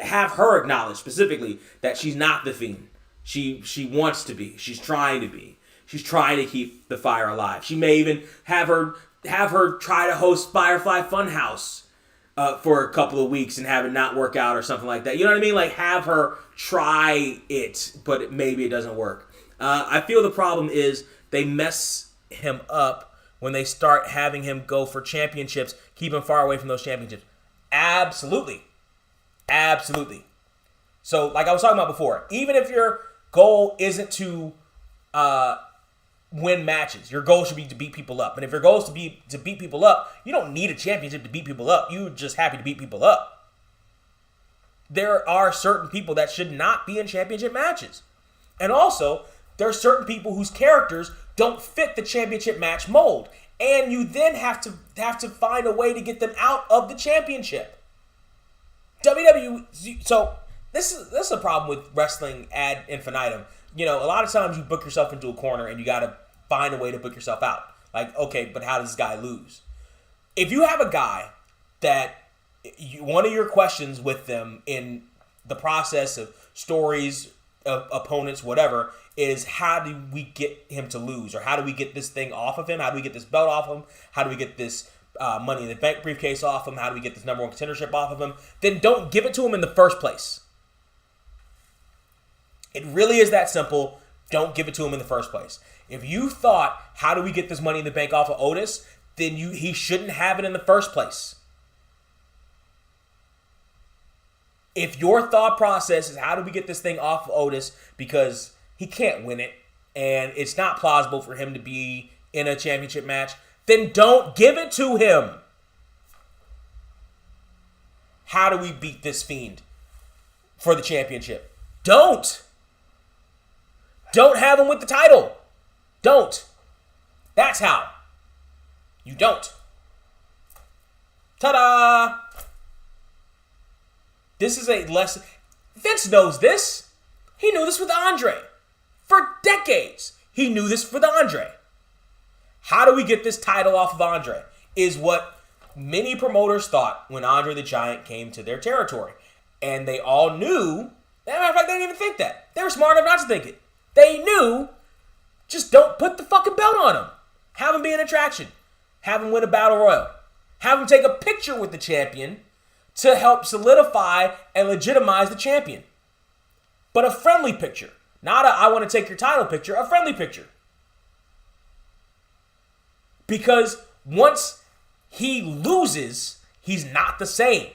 have her acknowledge specifically that she's not the Fiend. She wants to be. She's trying to be. She's trying to keep the fire alive. She may even have her try to host Firefly Funhouse for a couple of weeks and have it not work out or something like that. You know what I mean? Have her try it, but maybe it doesn't work. I feel the problem is they mess him up when they start having him go for championships, keep him far away from those championships. Absolutely. So, like I was talking about before, even if your goal isn't to win matches, your goal should be to beat people up. And if your goal is to beat people up, you don't need a championship to beat people up. You're just happy to beat people up. There are certain people that should not be in championship matches. And also, there are certain people whose characters don't fit the championship match mold. and you then have to find a way to get them out of the championship. WWE. So this is a problem with wrestling ad infinitum. A lot of times you book yourself into a corner and you got to find a way to book yourself out. Like, okay, but how does this guy lose? If you have a guy that one of your questions with them in the process of stories, of opponents, whatever, is how do we get him to lose? Or how do we get this thing off of him? How do we get this belt off him? How do we get this Money in the Bank briefcase off him? How do we get this number one contendership off of him? Then don't give it to him in the first place. It really is that simple. Don't give it to him in the first place. If you thought, how do we get this Money in the Bank off of Otis, then he shouldn't have it in the first place. If your thought process is, how do we get this thing off of Otis because he can't win it and it's not plausible for him to be in a championship match, then don't give it to him. How do we beat this Fiend for the championship? Don't have him with the title. Don't. That's how. You don't. Ta-da! This is a lesson. Vince knows this. He knew this with Andre. For decades, he knew this with Andre. How do we get this title off of Andre? Is what many promoters thought when Andre the Giant came to their territory. And they all knew. As a matter of fact, they didn't even think that. They were smart enough not to think it. They knew, just don't put the fucking belt on him. Have him be an attraction. Have him win a battle royal. Have him take a picture with the champion to help solidify and legitimize the champion. But a friendly picture. Not a, I want to take your title picture, a friendly picture. Because once he loses, he's not the same.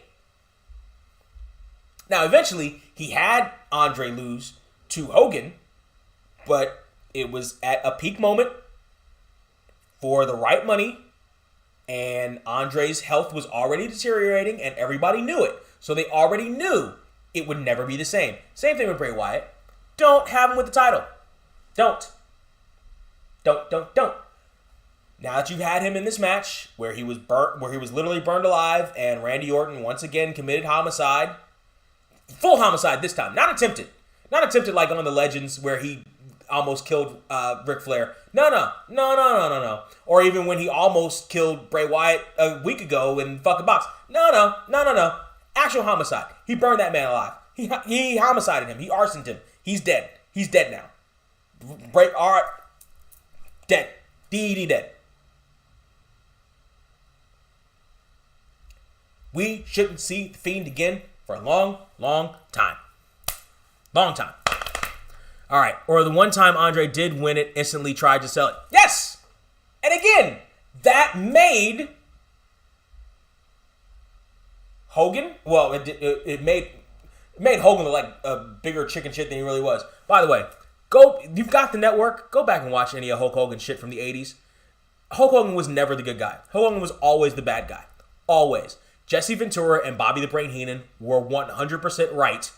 Now, eventually, he had Andre lose to Hogan, but it was at a peak moment for the right money, and Andre's health was already deteriorating, and everybody knew it. So they already knew it would never be the same. Same thing with Bray Wyatt. Don't have him with the title. Don't. Now that you've had him in this match where he was literally burned alive, and Randy Orton once again committed homicide, full homicide this time, not attempted like on the Legends where he almost killed Ric Flair. No. Or even when he almost killed Bray Wyatt a week ago in fucking box. No. Actual homicide. He burned that man alive. He homicided him. He arsoned him. He's dead. He's dead now. Bray Art dead. DED dead. We shouldn't see the Fiend again for a long, long time. Long time. All right. Or the one time Andre did win it, instantly tried to sell it. Yes! And again, that made Hogan, well, it made Hogan look like a bigger chicken shit than he really was. By the way, you've got the network, go back and watch any of Hulk Hogan shit from the 80s. Hulk Hogan was never the good guy. Hulk Hogan was always the bad guy. Always. Jesse Ventura and Bobby the Brain Heenan were 100% right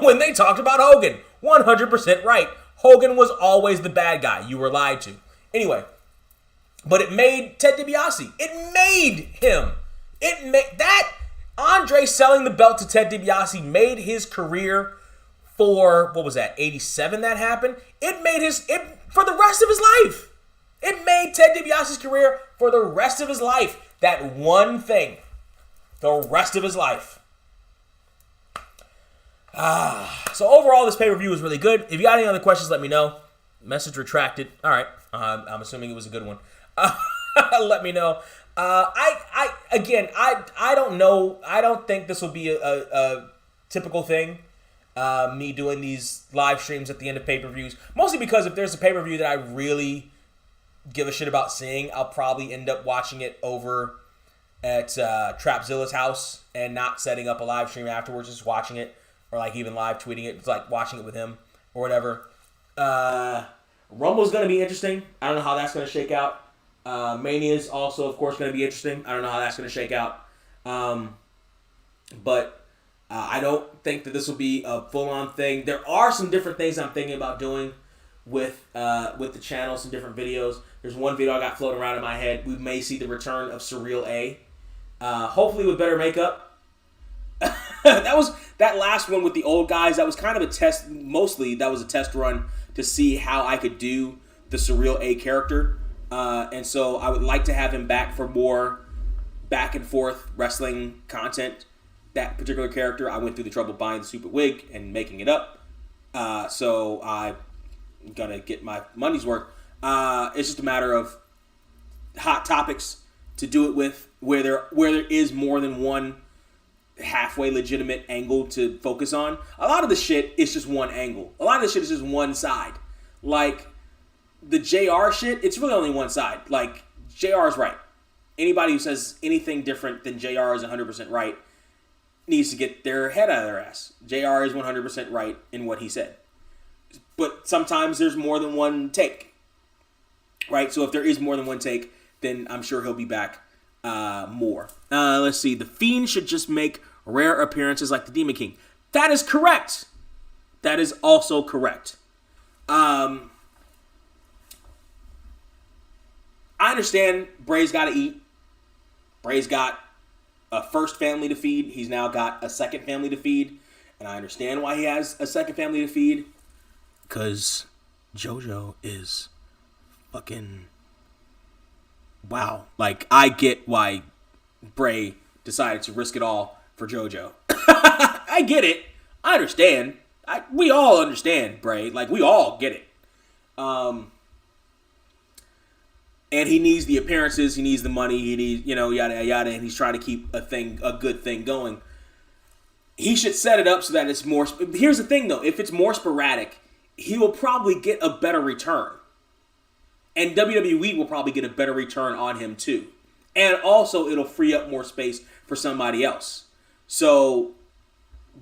when they talked about Hogan. 100% right. Hogan was always the bad guy. You were lied to. Anyway, but it made Ted DiBiase. It made him. That Andre selling the belt to Ted DiBiase made his career for, what was that, 87 that happened? It made for the rest of his life. It made Ted DiBiase's career for the rest of his life. That one thing. The rest of his life. So overall, this pay-per-view was really good. If you got any other questions, let me know. Message retracted. All right. I'm assuming it was a good one. Let me know. I don't know. I don't think this will be a typical thing. Me doing these live streams at the end of pay-per-views. Mostly because if there's a pay-per-view that I really give a shit about seeing, I'll probably end up watching it over at Trapzilla's house and not setting up a live stream afterwards, just watching it, or like even live tweeting it, it's like watching it with him or whatever. Rumble's going to be interesting. I don't know how that's going to shake out. Mania is also, of course, going to be interesting. I don't know how that's going to shake out. But I don't think that this will be a full-on thing. There are some different things I'm thinking about doing with the channel, some different videos. There's one video I got floating around in my head. We may see the return of Surreal A, hopefully with better makeup. That last one with the old guys. That was kind of a test. Mostly that was a test run to see how I could do the Surreal A character, and so I would like to have him back for more back and forth wrestling content. That particular character, I went through the trouble buying the stupid wig and making it up, so I'm gonna get my money's worth. It's just a matter of hot topics to do it with, where there is more than one halfway legitimate angle to focus on. A lot of the shit is just one angle. A lot of the shit is just one side. Like the JR shit, it's really only one side. Like JR is right. Anybody who says anything different than JR is 100% right needs to get their head out of their ass. JR is 100% right in what he said. But sometimes there's more than one take. Right? So if there is more than one take, then I'm sure he'll be back more. Let's see. The Fiend should just make rare appearances like the Demon King. That is correct. That is also correct. I understand Bray's got to eat. Bray's got a first family to feed. He's now got a second family to feed. And I understand why he has a second family to feed. Because JoJo is fucking... wow. Like, I get why Bray decided to risk it all for JoJo. I get it. I understand. We all understand, Bray. Like, we all get it. And he needs the appearances. He needs the money. He needs, yada, yada. And he's trying to keep a good thing going. He should set it up so that it's more... Here's the thing, though. If it's more sporadic, he will probably get a better return. And WWE will probably get a better return on him, too. And also, it'll free up more space for somebody else. So,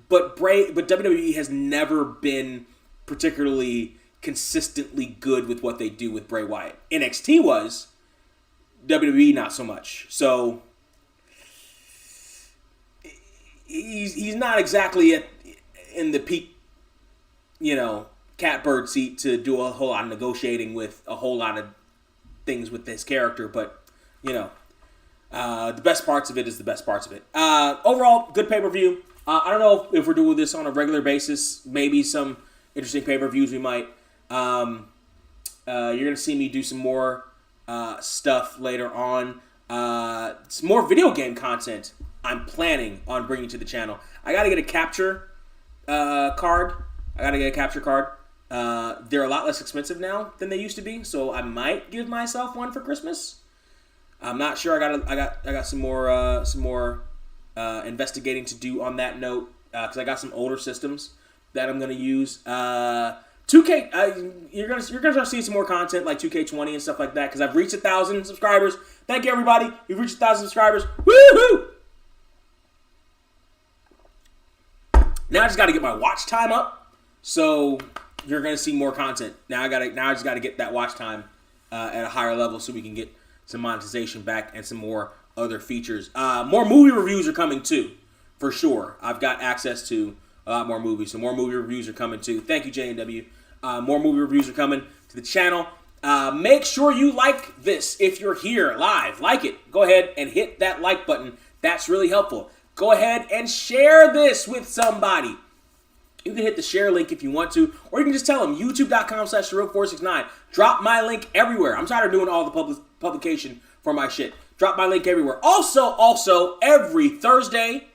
but WWE has never been particularly consistently good with what they do with Bray Wyatt. NXT was, WWE not so much. So, he's not exactly in the peak, catbird seat to do a whole lot of negotiating with a whole lot of things with this character, but the best parts of it is the best parts of it. Overall, good pay-per-view. I don't know if we're doing this on a regular basis. Maybe some interesting pay-per-views we might. You're gonna see me do some more stuff later on. Some more video game content I'm planning on bringing to the channel. I gotta get a capture card. They're a lot less expensive now than they used to be, so I might give myself one for Christmas. I'm not sure. I got some more investigating to do on that note, because I got some older systems that I'm gonna use. 2K, you're gonna start seeing some more content like 2K20 and stuff like that, because I've reached 1,000 subscribers. Thank you, everybody. We've reached 1,000 subscribers. Woohoo! Now I just got to get my watch time up, so you're gonna see more content. Now I just got to get that watch time at a higher level so we can get some monetization back and some more other features. More movie reviews are coming too, for sure. I've got access to a lot more movies, so more movie reviews are coming too. Thank you, J&W. More movie reviews are coming to the channel. Make sure you like this if you're here live. Like it. Go ahead and hit that like button. That's really helpful. Go ahead and share this with somebody. You can hit the share link if you want to, or you can just tell them, youtube.com/Surreal469. Drop my link everywhere. I'm tired of doing all the publication for my shit. Drop my link everywhere. Also, every Thursday,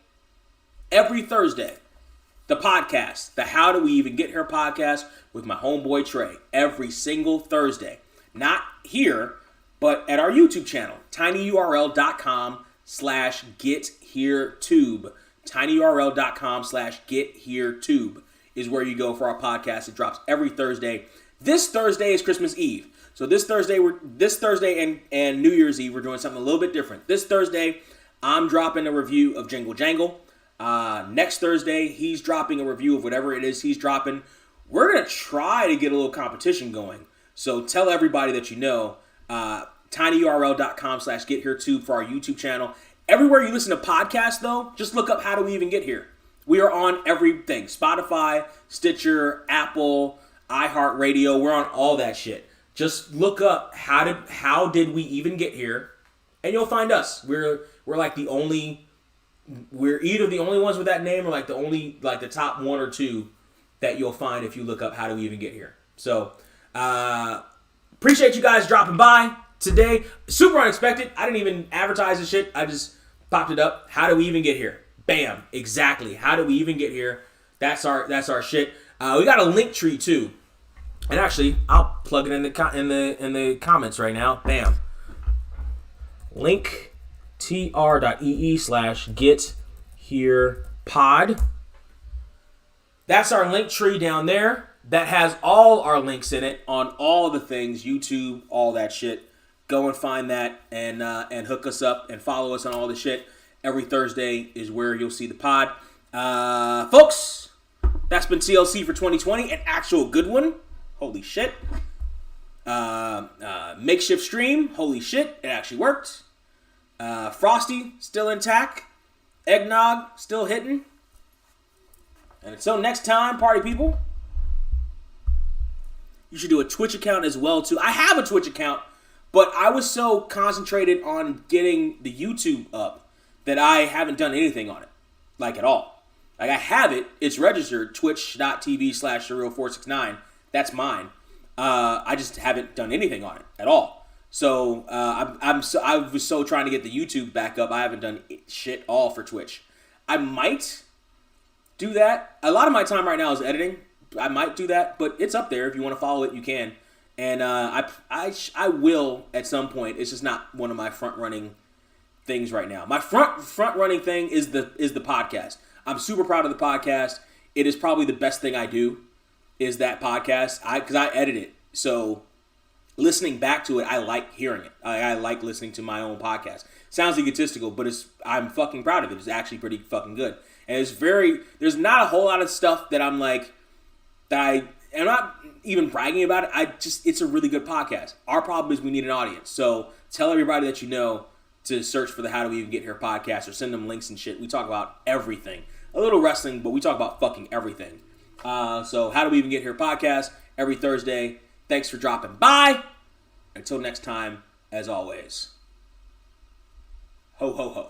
the podcast, the How Do We Even Get Here podcast with my homeboy Trey. Every single Thursday. Not here, but at our YouTube channel, tinyurl.com/GetHereTube. tinyurl.com/GetHereTube is where you go for our podcast. It drops every Thursday. This Thursday is Christmas Eve. So this Thursday and New Year's Eve, we're doing something a little bit different. This Thursday, I'm dropping a review of Jingle Jangle. Next Thursday, he's dropping a review of whatever it is he's dropping. We're going to try to get a little competition going. So tell everybody that you know. tinyurl.com/GetHereTube for our YouTube channel. Everywhere you listen to podcasts, though, just look up How Do We Even Get Here. We are on everything. Spotify, Stitcher, Apple, iHeartRadio. We're on all that shit. Just look up how did we even get here, and you'll find us. We're like the only. We're either the only ones with that name or like the top one or two that you'll find if you look up how do we even get here. So appreciate you guys dropping by today. Super unexpected. I didn't even advertise this shit. I just popped it up. How do we even get here? Bam. Exactly. How do we even get here? That's our shit. We got a link tree too. And actually, I'll plug it in the comments right now. Bam. linktr.ee/getherepod. That's our link tree down there. That has all our links in it on all the things, YouTube, all that shit. Go and find that and hook us up and follow us on all the shit. Every Thursday is where you'll see the pod. Folks, that's been TLC for 2020. An actual good one. Holy shit. Makeshift stream. Holy shit. It actually worked. Frosty, still intact. Eggnog, still hitting. And until next time, party people, you should do a Twitch account as well, too. I have a Twitch account, but I was so concentrated on getting the YouTube up that I haven't done anything on it, like at all. Like I have it. It's registered, twitch.tv/surreal469. That's mine. I just haven't done anything on it at all. So I was so trying to get the YouTube back up. I haven't done shit all for Twitch. I might do that. A lot of my time right now is editing. I might do that, but it's up there. If you want to follow it, you can. And I will at some point. It's just not one of my front running things right now. My front running thing is the podcast. I'm super proud of the podcast. It is probably the best thing I do. Is that podcast? Because I edit it. So listening back to it, I like hearing it. I like listening to my own podcast. Sounds egotistical, but I'm fucking proud of it. It's actually pretty fucking good. And there's not a whole lot of stuff that I'm like, I'm not even bragging about it. It's a really good podcast. Our problem is we need an audience. So tell everybody that you know to search for the How Do We Even Get Here podcast or send them links and shit. We talk about everything. A little wrestling, but we talk about fucking everything. So How Do We Even Get Here podcast every Thursday. Thanks for dropping by. Until next time, as always, ho, ho, ho.